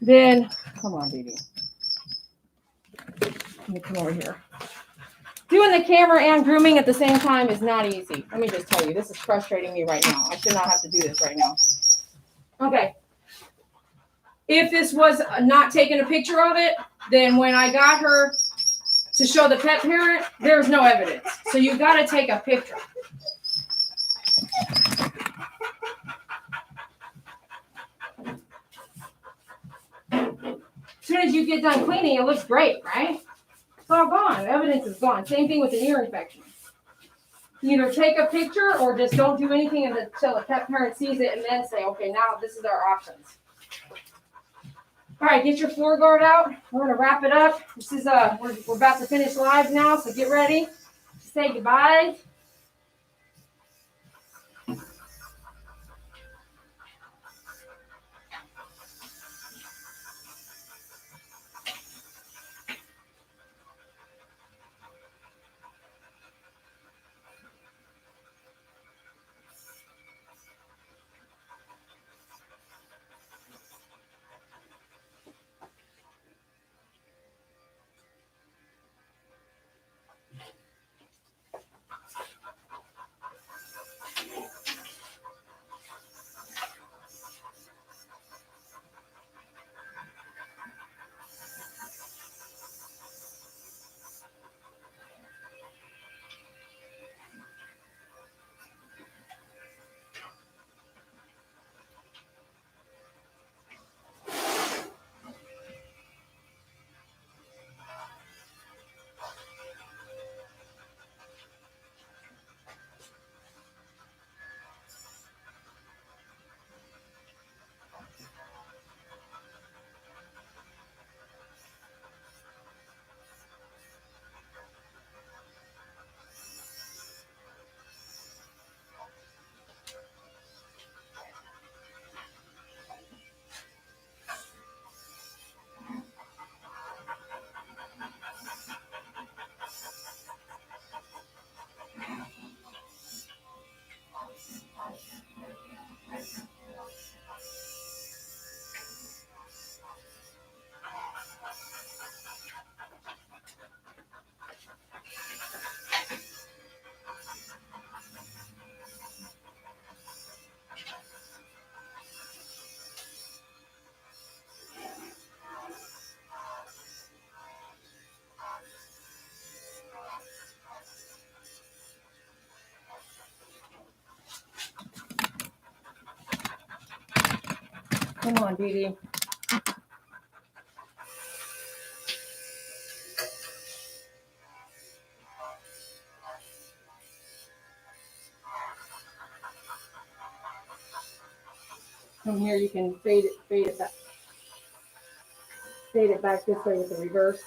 then, come on, baby. Let me come over here. Doing the camera and grooming at the same time is not easy. Let me just tell you, this is frustrating me right now. I should not have to do this right now. Okay. If this was not taking a picture of it, then when I got her to show the pet parent, there's no evidence. So you've got to take a picture. As soon as you get done cleaning, it looks great, right? It's all gone. Evidence is gone. Same thing with an ear infection. Either take a picture or just don't do anything until the pet parent sees it and then say, okay, now this is our options. All right, get your floor guard out. We're gonna wrap it up. This is we're about to finish live now, so get ready. Say goodbye. Come on, Dee Dee. Come here, you can fade it back. Fade it back this way with the reverse.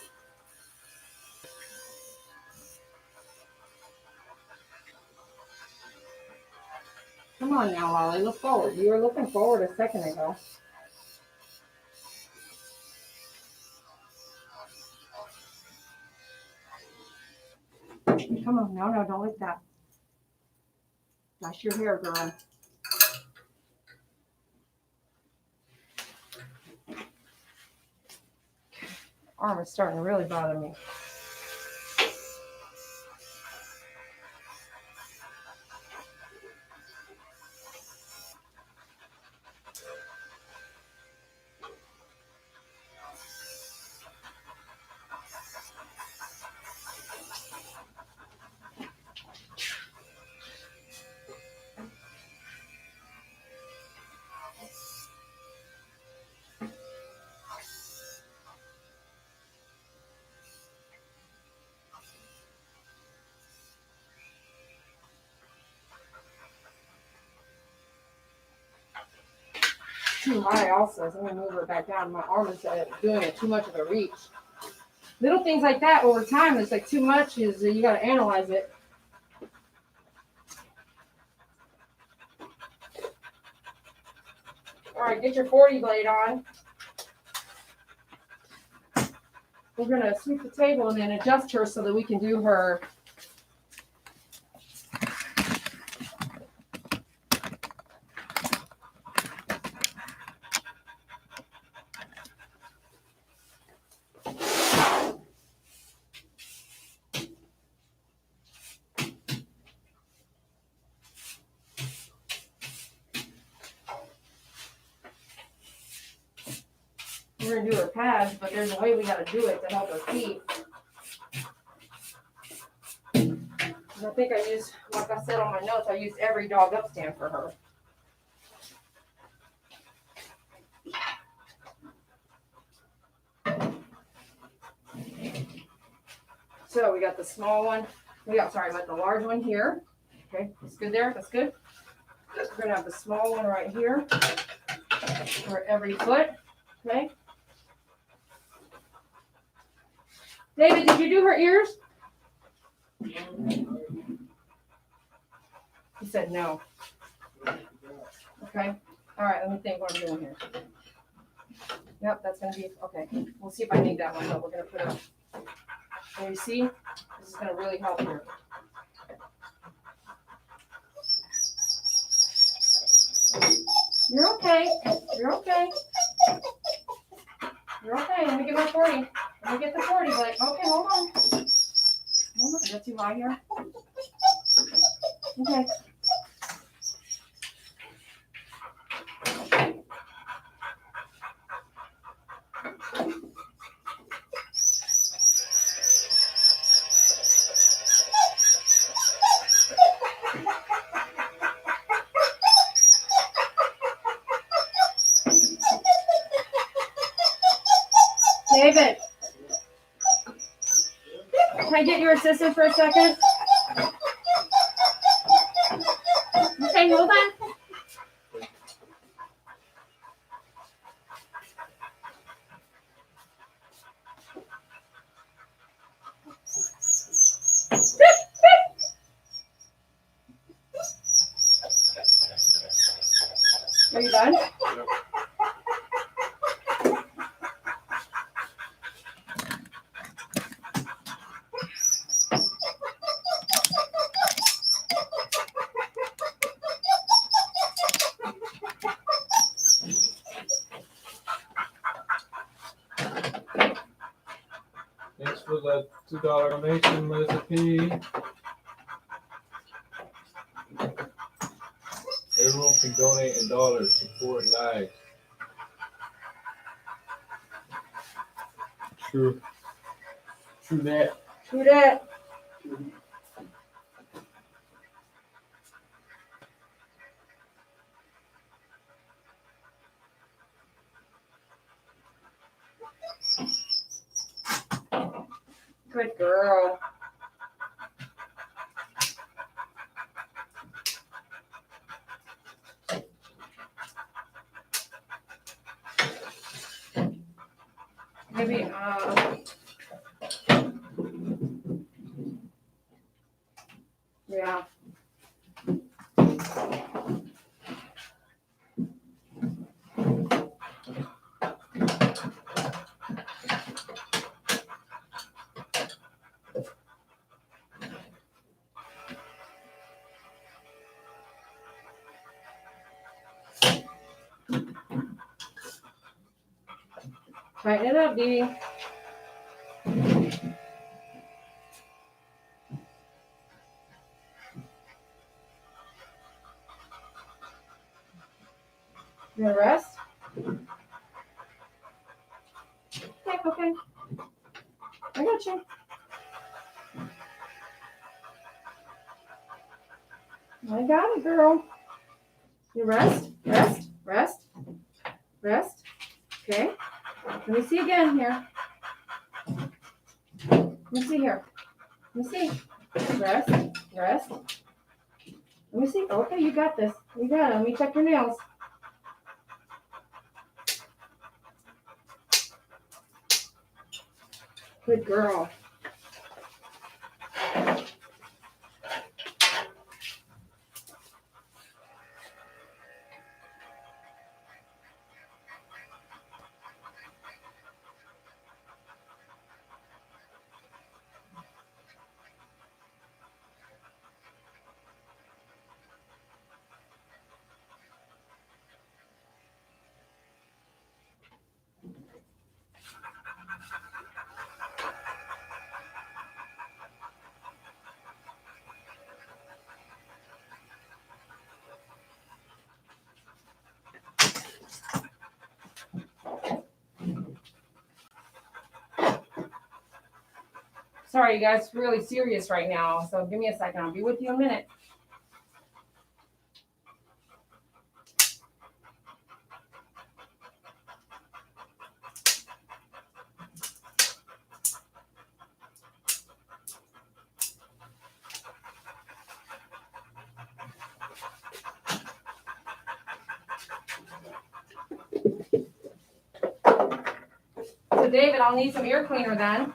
Come on now, Lolly, look forward. You were looking forward a second ago. Come on, no, don't like that. That's your hair, girl. Arm is starting to really bother me. Too high also, so I'm gonna move her back down. My arm is doing it too much of a reach. Little things like that over time, it's like too much is you gotta analyze it. All right, get your 40 blade on. We're gonna sweep the table and then adjust her so that we can do her. We're gonna do her pads, but there's a way we gotta do it to help her feet. And I think I used, like I said on my notes, I used every dog up stand for her. So we got the small one. We got the large one here. Okay, that's good there. That's good. We're gonna have the small one right here for every foot. Okay. David, did you do her ears? He said no. Okay. All right, let me think what I'm doing here. Yep, that's gonna be okay. We'll see if I need that one, but we're gonna put it. Can you see? This is gonna really help here. You're okay. You're okay. You're okay. Let me get my 40. Let me get the 40, but okay, hold on. Hold on. Is that too high here? Okay. David, can I get your assistant for a second? Okay, hold on. Are you done? Thanks for that $2 donation, Melissa P. Everyone can donate $1. Support live. True. True that. True that. Good girl. Maybe, yeah. Tighten it up, Dee. You gonna rest? Okay, okay. I got you. I got it, girl. You rest, rest, rest, rest. Okay. Let me see again here. Let me see here. Let me see. Rest, rest. Let me see. Okay, you got this. You got it. Let me check your nails. Good girl. Sorry, you guys, it's really serious right now. So give me a second. I'll be with you in a minute. So David, I'll need some ear cleaner then.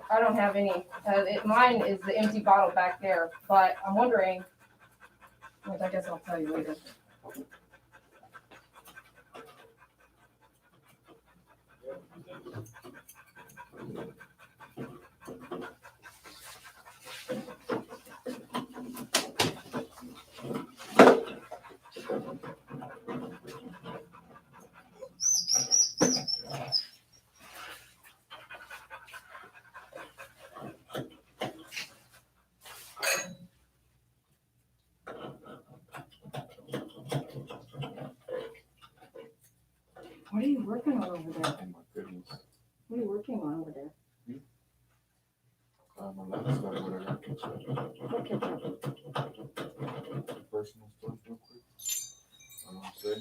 I don't have any. Mine is the empty bottle back there, but I'm wondering, which I guess I'll tell you later. What are you working on over there? Oh my goodness. What are you working on over there? My laptop, whatever. What kitchen? Personal stuff real quick. I don't say.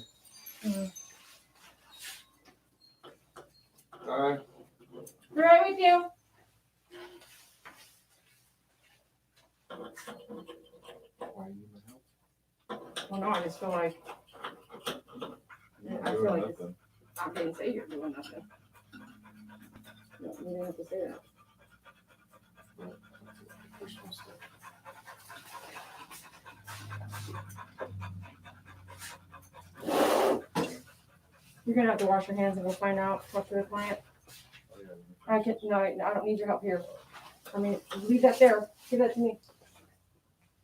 Alright. Right with you. Why you need help? Well, no, I just feel like You're I feel doing like nothing. I didn't say you're doing nothing. No, you didn't have to say that. Personal stuff. You're gonna have to wash your hands and go find out. Talk to the client. Oh, yeah. I don't need your help here. I mean, leave that there. Give that to me.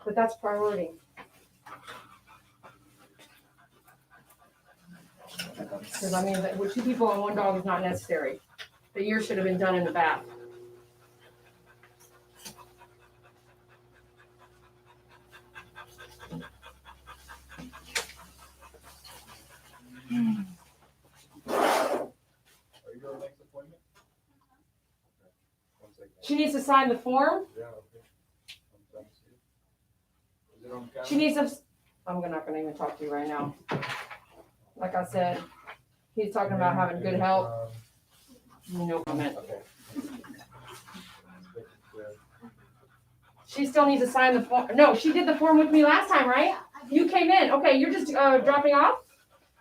But that's priority. Because I mean, with 2 people and 1 dog is not necessary. The ear should have been done in the bath. Are you your next appointment? Okay. 1 second. She needs to sign the form. Yeah, okay. I'm trying to see. Is it on camera? She needs to. I'm not going to even talk to you right now. Like I said, he's talking about having good health. No comment. Okay. She still needs to sign the form. No, she did the form with me last time, right? You came in. Okay, you're just dropping off.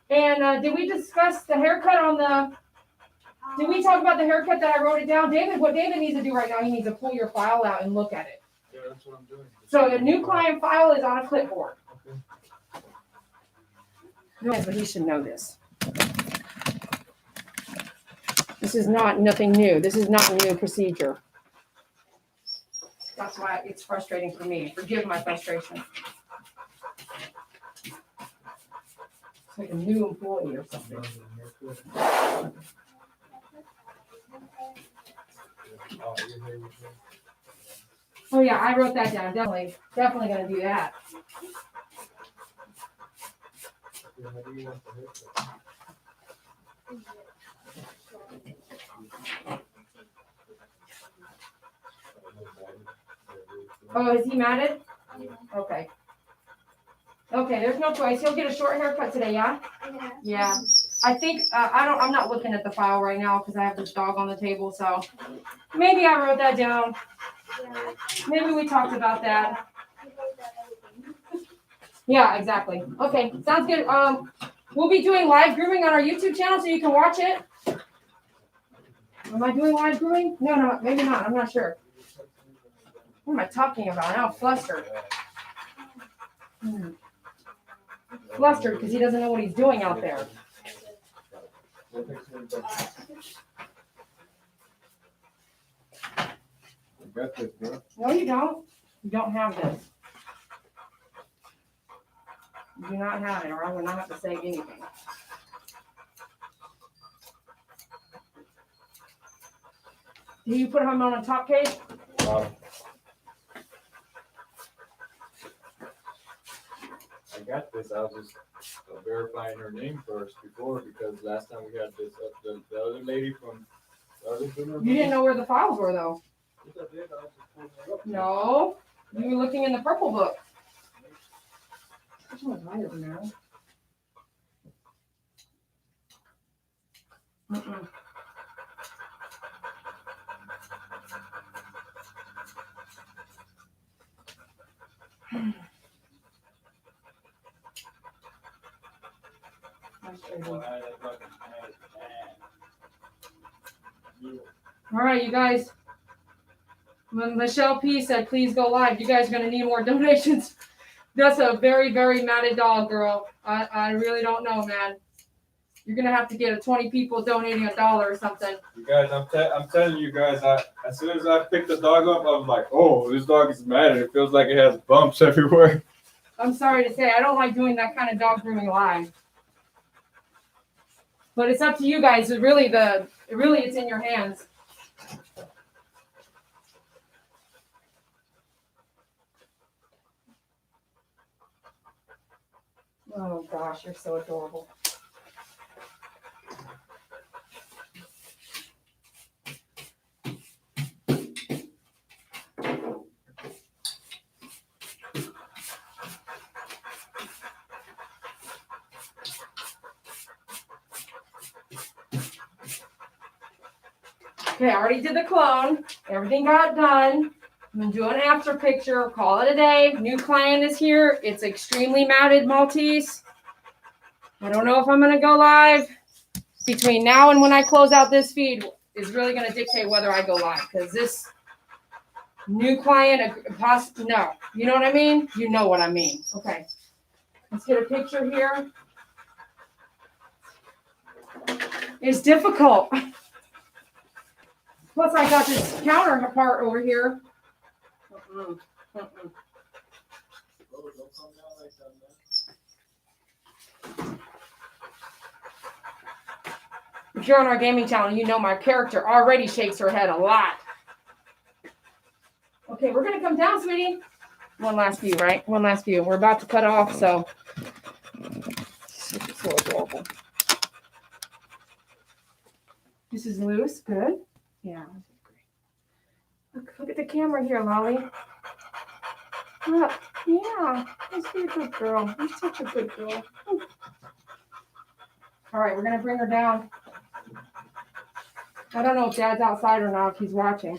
And did we discuss the haircut on the? Did we talk about the haircut that I wrote it down, David? What David needs to do right now, he needs to pull your file out and look at it. Yeah, that's what I'm doing. So the new client file is on a clipboard. Okay. No, but he should know this. This is nothing new. This is not a new procedure. That's why it's frustrating for me. Forgive my frustration. It's like a new employee or something. Oh yeah, I wrote that down. Definitely gonna do that. Oh, is he matted? Okay. Okay, there's no choice. He'll get a short haircut today, yeah? Yeah. I think, I'm not looking at the file right now because I have this dog on the table, so maybe I wrote that down. Maybe we talked about that. Yeah, exactly. Okay, sounds good. We'll be doing live grooming on our YouTube channel so you can watch it. Am I doing live grooming? No, maybe not. I'm not sure. What am I talking about? Now I'm flustered. Flustered because he doesn't know what he's doing out there. You got this, bro. No, you don't. You don't have this. You do not have it, or I would not have to say anything. Do you put him on a top cage? I got this. I'll just verifying her name first before, because last time we had this, the other lady from the other groomer. You didn't know where the files were though. Yes, I did. I was just pulling it up. No, you were looking in the purple book. There's no lighter now. Mm-mm. Well, I had that fucking bad. All right, you guys. When Michelle P said, please go live, you guys are going to need more donations. That's a very, very matted dog, girl. I really don't know, man. You're going to have to get 20 people donating $1 or something. You guys, I'm telling you guys, as soon as I picked the dog up, I was like, oh, this dog is mad. It feels like it has bumps everywhere. I'm sorry to say, I don't like doing that kind of dog grooming live. But it's up to you guys. It's in your hands. Oh gosh, you're so adorable. Okay, I already did the clone. Everything got done. I'm gonna do an after picture, call it a day. New client is here. It's extremely matted Maltese. I don't know if I'm gonna go live. Between now and when I close out this feed is really gonna dictate whether I go live, because this new client, no, you know what I mean? You know what I mean. Okay, let's get a picture here. It's difficult. Plus, I got this counter part over here. Mm-mm, mm-mm. Oh, don't come down like that, man. If you're on our gaming channel, you know my character already shakes her head a lot. Okay, we're gonna come down, sweetie. One last view, right? One last view. We're about to cut off, so. So adorable. This is loose. Good. Yeah. Look at the camera here, Lolly. Look. Yeah. You're a good girl. You're such a good girl. All right, we're gonna bring her down. I don't know if Dad's outside or not, if he's watching.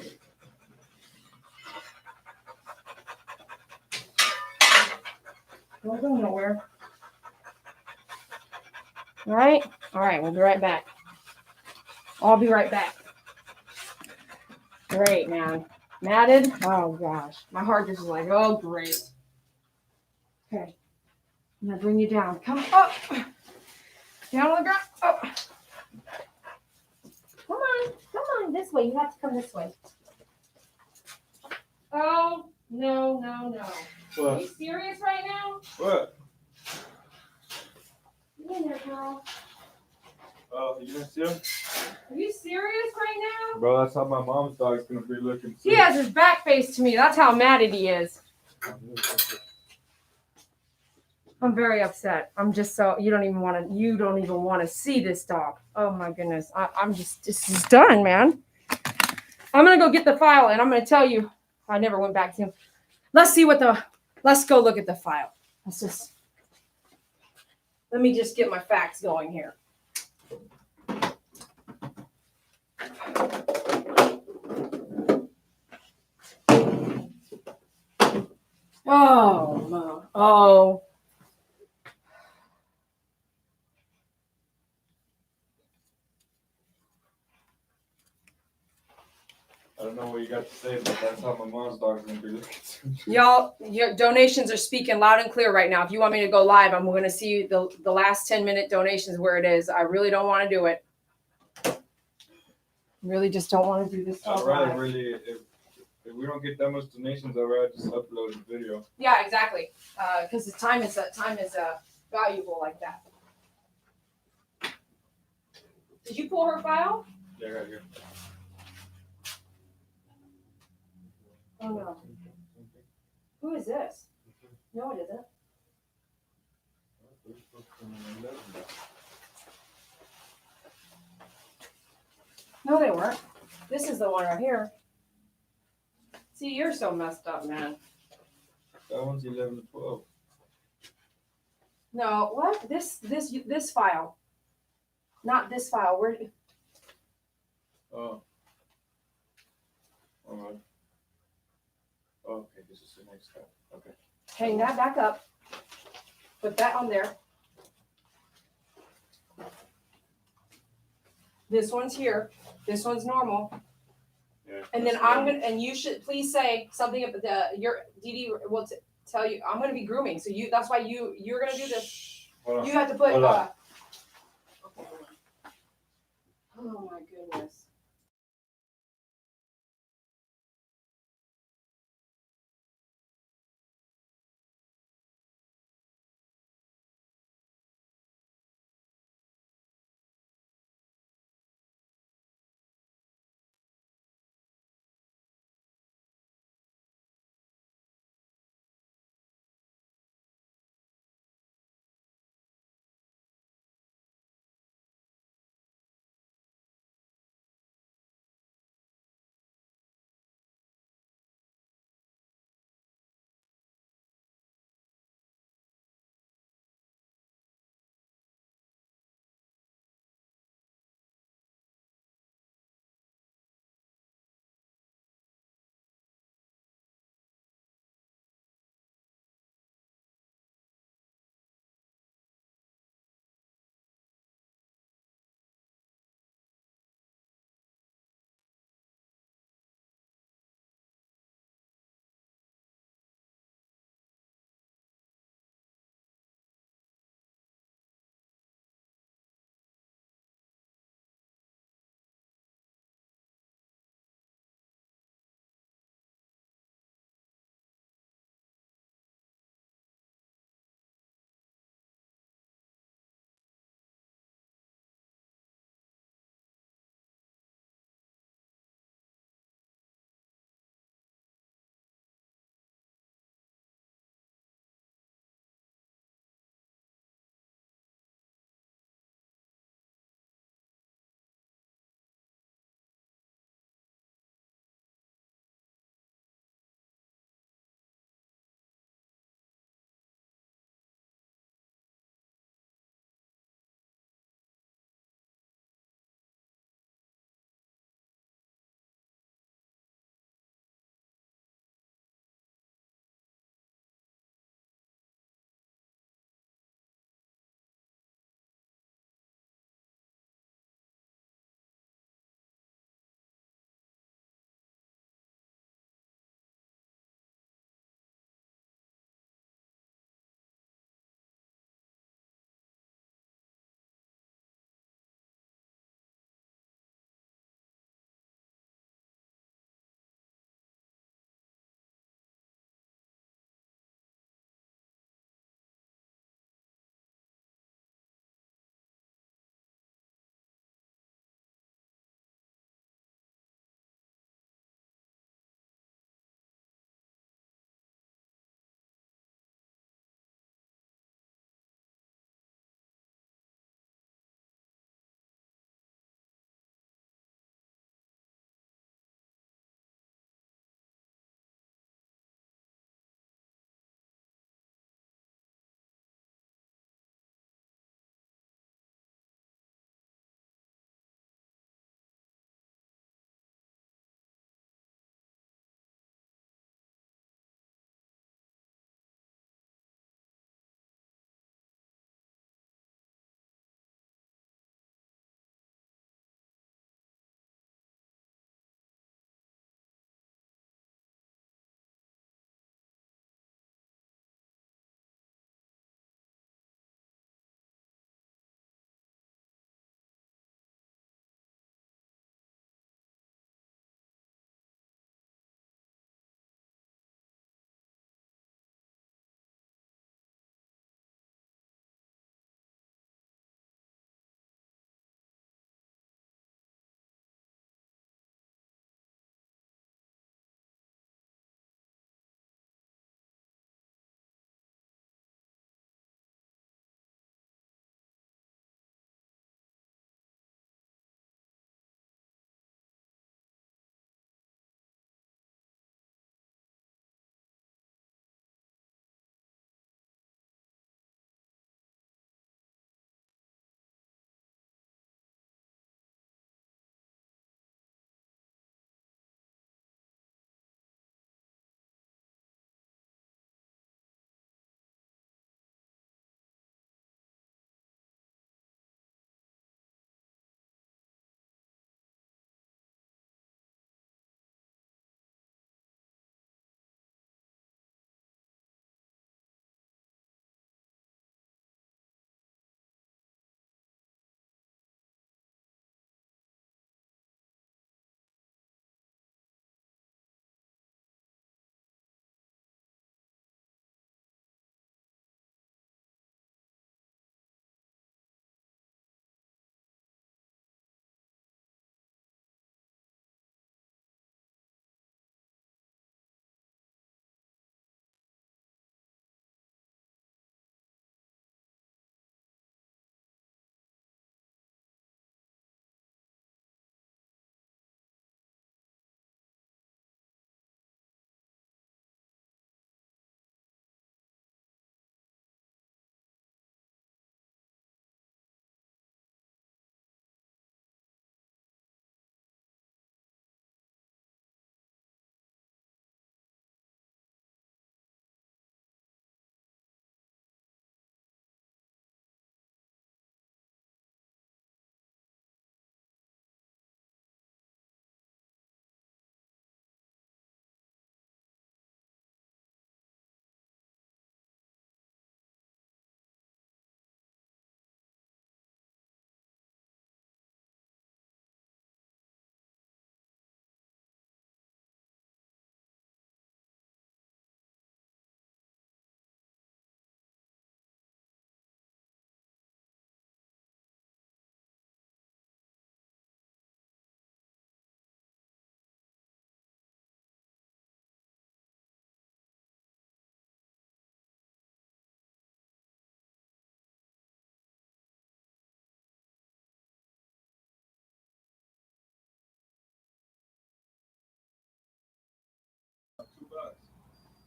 Don't go nowhere. All right? All right, we'll be right back. I'll be right back. Great, man. Matted? Oh, gosh. My heart just is like, oh, great. Okay. I'm going to bring you down. Come up. Down on the ground. Up. Come on. Come on. This way. You have to come this way. Oh, no, no, no. What? Are you serious right now? What? Get in there, girl. Oh, you gonna see him? Are you serious right now? Bro, that's how my mom's dog's gonna be looking. He has his back face to me. That's how mad he is. I'm very upset. I'm just so you don't even want to see this dog. Oh my goodness. This is done, man. I'm gonna go get the file and I'm gonna tell you. I never went back to him. Let's go look at the file. Let me just get my facts going here. Oh. I don't know what you got to say, but that's how my mom's dog's gonna be looking. Y'all, your donations are speaking loud and clear right now. If you want me to go live, I'm going to see the last 10-minute donations where it is. I really don't want to do it. Really just don't want to do this. I'd rather really, if we don't get that much donations, I'd rather just upload the video. Yeah, exactly. Because the time is valuable like that. Did you pull her file? Yeah, right here. Oh no. Who is this? No, it isn't. This is the one right here. See, you're so messed up, man. That one's 11 to 12. No, what? This file. Not this file. Where? Oh. Alright. Okay, this is the next step. Okay. Hang that back up. Put that on there. This one's here. This one's normal. Yeah. And then that's I'm the- gonna, and you should please say something about your Dee will tell you. I'm gonna be grooming, so that's why you're gonna do this. Hold on. You have to put. Hold on. Okay, hold on. Oh my goodness.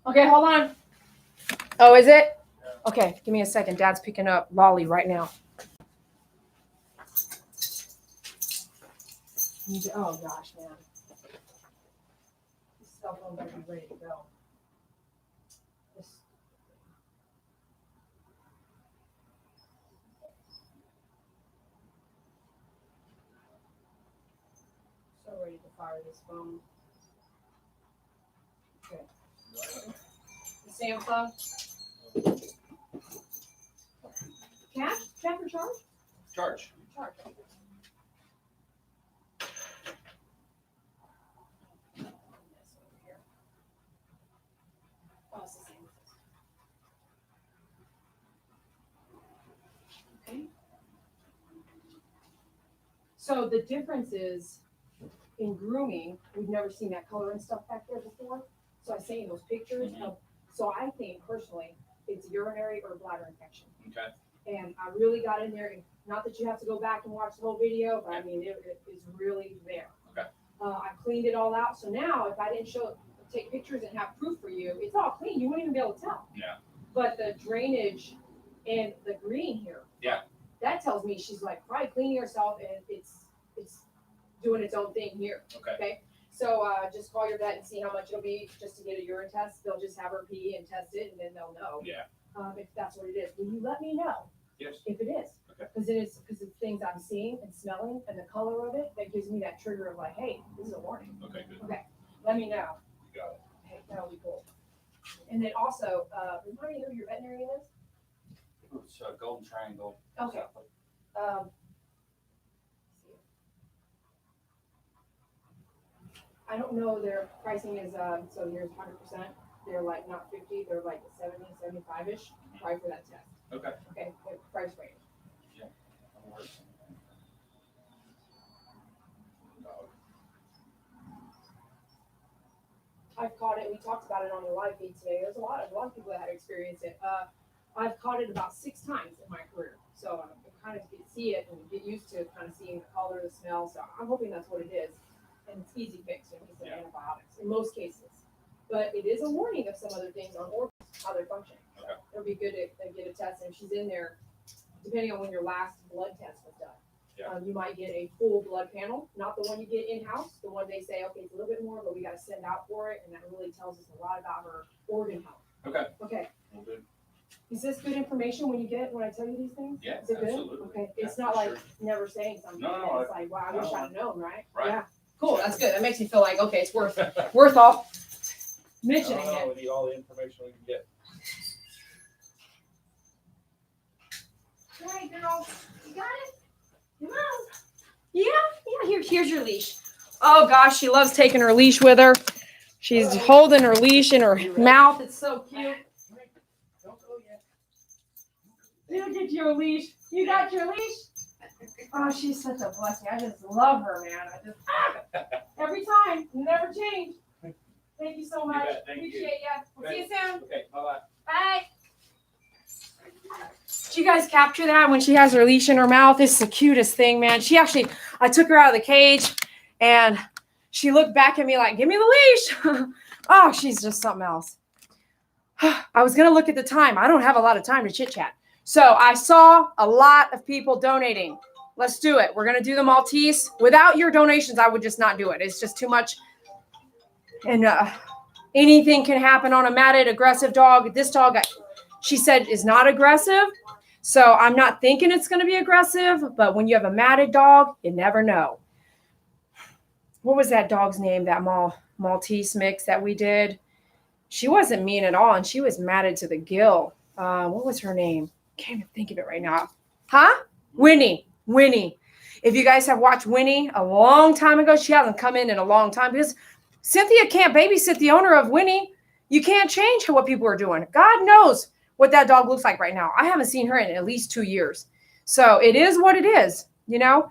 Okay, hold on. Oh, is it? Okay, give me a second. Dad's picking up Lolly right now. Oh gosh, man. This cell phone better be ready to go. So ready to fire this phone. Okay. The Samsung. Cash? Check or charge? Charge. Charge. Oh, it's the same. Okay. So the difference is in grooming, we've never seen that color and stuff back there before. So I say in those pictures of, so I think personally it's urinary or bladder infection. Okay. And I really got in there, and not that you have to go back and watch the whole video, but I mean, it is really there. Okay. I cleaned it all out. So now if I didn't take pictures and have proof for you, it's all clean. You wouldn't even be able to tell. Yeah. But the drainage and the green here. Yeah. That tells me she's like probably cleaning herself, and it's doing its own thing here. Okay. So just call your vet and see how much it'll be just to get a urine test. They'll just have her pee and test it, and then they'll know. Yeah. If that's what it is. Will you let me know? Yes. If it is. Okay. Because of things I'm seeing and smelling and the color of it, that gives me that trigger of like, hey, this is a warning. Okay, good. Okay. Let me know. You got it. Hey, that'll be cool. And then also, remind me who your veterinarian is? It's a golden triangle. Okay. I don't know their pricing is, so here's 100%. They're like not 50, they're like 70, 75-ish, probably for that test. Okay. Okay, the price range. That'll work. I've caught it, we talked about it on the live feed today. There's a lot of people that had experienced it. I've caught it about 6 times in my career. So I kind of see it and get used to kind of seeing the color, the smell. So I'm hoping that's what it is. And it's easy fix when it's antibiotics in most cases. But it is a warning of some other things on organs, how they're functioning. So Okay. it'll be good to get a test. And if she's in there, depending on when your last blood test was done. Yeah. You might get a full blood panel, not the one you get in-house, the one they say, okay, it's a little bit more, but we got to send out for it. And that really tells us a lot about her organ health. Okay. Okay. Well, good. Is this good information when I tell you these things? Yeah, Is it good? absolutely. Okay. It's Yeah, not for like sure. never saying something. No, It's like, wow, I wish no. I'd known, right? Right. Yeah. Cool. That's good. That makes me feel like, okay, it's worth all mentioning No, it. we need all the information we can get. All right, girl. You got it? Come on. Yeah. Here's your leash. Oh gosh, she loves taking her leash with her. She's holding her leash in her mouth. It's so cute. Don't go yet. You get your leash. You got your leash? Oh, she's such a blessing. I just love her, man. Every time, never change. Thank you so much. bet. Thank you. Appreciate ya. We'll see you soon. Okay, bye-bye. Bye. Did you guys capture that when she has her leash in her mouth? It's the cutest thing, man. I took her out of the cage and she looked back at me like, give me the leash. Oh, she's just something else. I was going to look at the time. I don't have a lot of time to chit chat. So I saw a lot of people donating. Let's do it. We're going to do the Maltese. Without your donations, I would just not do it. It's just too much. And anything can happen on a matted, aggressive dog. This dog, she said, is not aggressive. So I'm not thinking it's going to be aggressive. But when you have a matted dog, you never know. What was that dog's name, that Maltese mix that we did? She wasn't mean at all, and she was matted to the gill. What was her name? Can't even think of it right now. Huh? Winnie. If you guys have watched Winnie a long time ago, she hasn't come in a long time because Cynthia can't babysit the owner of Winnie. You can't change what people are doing. God knows what that dog looks like right now. I haven't seen her in at least 2 years. So it is what it is, you know?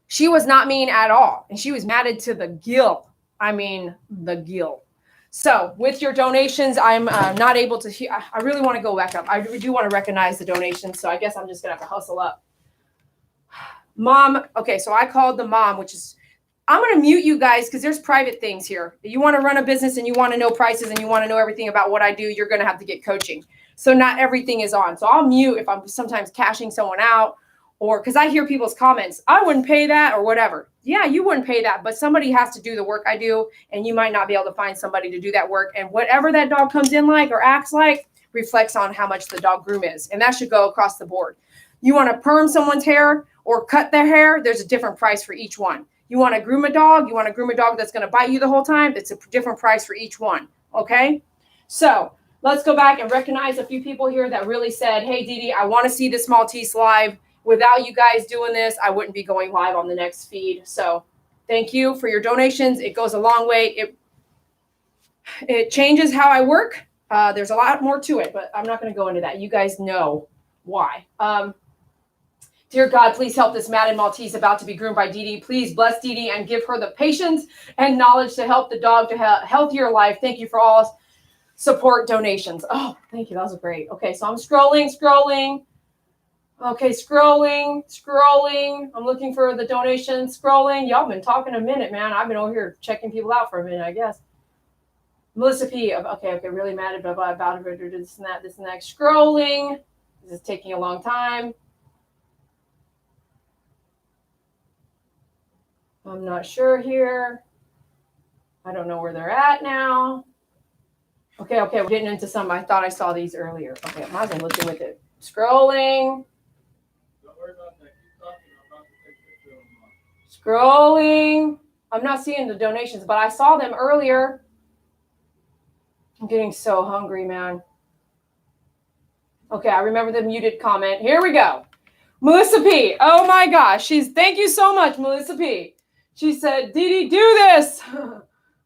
She was not mean at all. And she was matted to the gill. I mean, the gill. So with your donations, I'm not able to, I really want to go back up. I do want to recognize the donations. So I guess I'm just going to have to hustle up. Mom. Okay. So I called the mom, which is I'm going to mute you guys because there's private things here. You want to run a business and you want to know prices and you want to know everything about what I do, you're going to have to get coaching. So not everything is on. So I'll mute if I'm sometimes cashing someone out, or because I hear people's comments, I wouldn't pay that or whatever. Yeah, you wouldn't pay that, but somebody has to do the work I do, and you might not be able to find somebody to do that work. And whatever that dog comes in like or acts like reflects on how much the dog groom is. And that should go across the board. You want to perm someone's hair or cut their hair, there's a different price for each one. You want to groom a dog, that's going to bite you the whole time, it's a different price for each one, okay? So let's go back and recognize a few people here that really said, hey, Dee Dee, I want to see this Maltese live. Without you guys doing this, I wouldn't be going live on the next feed. So thank you for your donations. It goes a long way. It changes how I work. There's a lot more to it, but I'm not going to go into that. You guys know why. Dear God, please help this Madden Maltese about to be groomed by Dee Dee. Please bless Dee Dee and give her the patience and knowledge to help the dog to have a healthier life. Thank you for all support donations. Oh, thank you. That was great. Okay, so I'm scrolling. Okay, scrolling. I'm looking for the donations. Scrolling. Y'all been talking a minute, man. I've been over here checking people out for a minute, I guess. Melissa P. Okay. Really mad about this and that. Scrolling. This is taking a long time. I'm not sure here. I don't know where they're at now. Okay, we're getting into some. I thought I saw these earlier. Okay, I might as well look with it. Scrolling. Don't worry about that. Keep talking. I'm about to take a picture of them. Scrolling. I'm not seeing the donations, but I saw them earlier. I'm getting so hungry, man. Okay, I remember the muted comment. Here we go. Melissa P. Oh my gosh. Thank you so much, Melissa P. She said, Dee Dee, do this.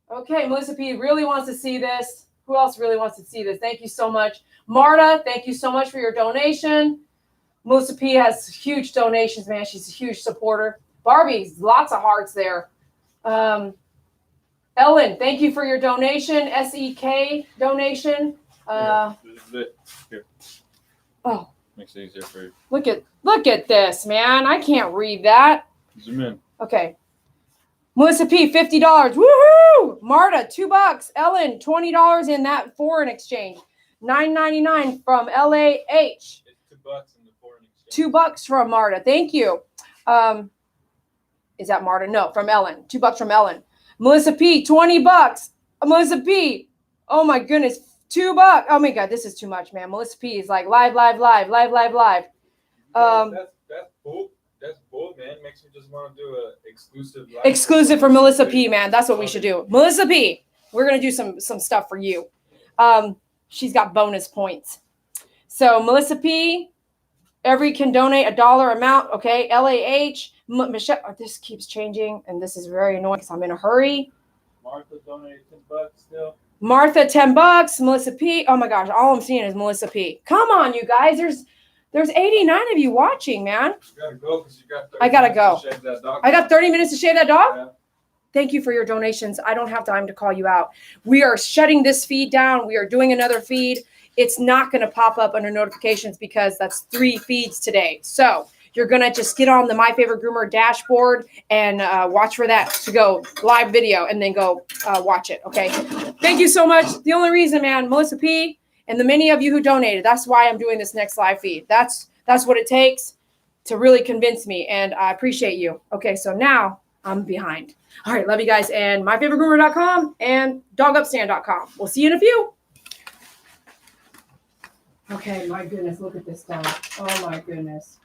Okay, Melissa P. really wants to see this. Who else really wants to see this? Thank you so much. Marta, thank you so much for your donation. Melissa P. has huge donations, man. She's a huge supporter. Barbie's lots of hearts there. Ellen, thank you for your donation. SEK donation. This is it. Here. Oh. Makes it easier for you. Look at this, man. I can't read that. Zoom in. Okay. Melissa P, $50. Woohoo! Marta, $2. Ellen, $20 in that foreign exchange. $9.99 from LAH. It's $2 in the foreign exchange. $2 from Marta. Thank you. Is that Marta? No, from Ellen. $2 from Ellen. Melissa P, $20. Melissa P, oh my goodness, $2. Oh my God, this is too much, man. Melissa P is like live. That's cool. That's cool, man. Makes me just want to do a exclusive for Melissa P, man. That's what we should do. Melissa P, we're gonna do some stuff for you. She's got bonus points. So Melissa P, every can donate $1 amount. Okay, LAH. Michelle, this keeps changing, and this is very annoying because I'm in a hurry. Martha donated $10 still. Martha, $10. Melissa P. Oh my gosh, all I'm seeing is Melissa P. Come on, you guys. There's 89 of you watching, man. You gotta go because you got 30 I gotta go. to shave that dog. I got 30 minutes to shave that dog. Yeah. Thank you for your donations. I don't have time to call you out. We are shutting this feed down. We are doing another feed. It's not going to pop up under notifications because that's 3 feeds today. So you're going to just get on the My Favorite Groomer dashboard and watch for that to go live video and then go watch it. Okay. Thank you so much. The only reason, man, Melissa P. and the many of you who donated, that's why I'm doing this next live feed. That's what it takes to really convince me. And I appreciate you. Okay. So now I'm behind. All right. Love you guys. And myfavoritegroomer.com and dogupstand.com. We'll see you in a few. Okay. My goodness. Look at this dog. Oh my goodness.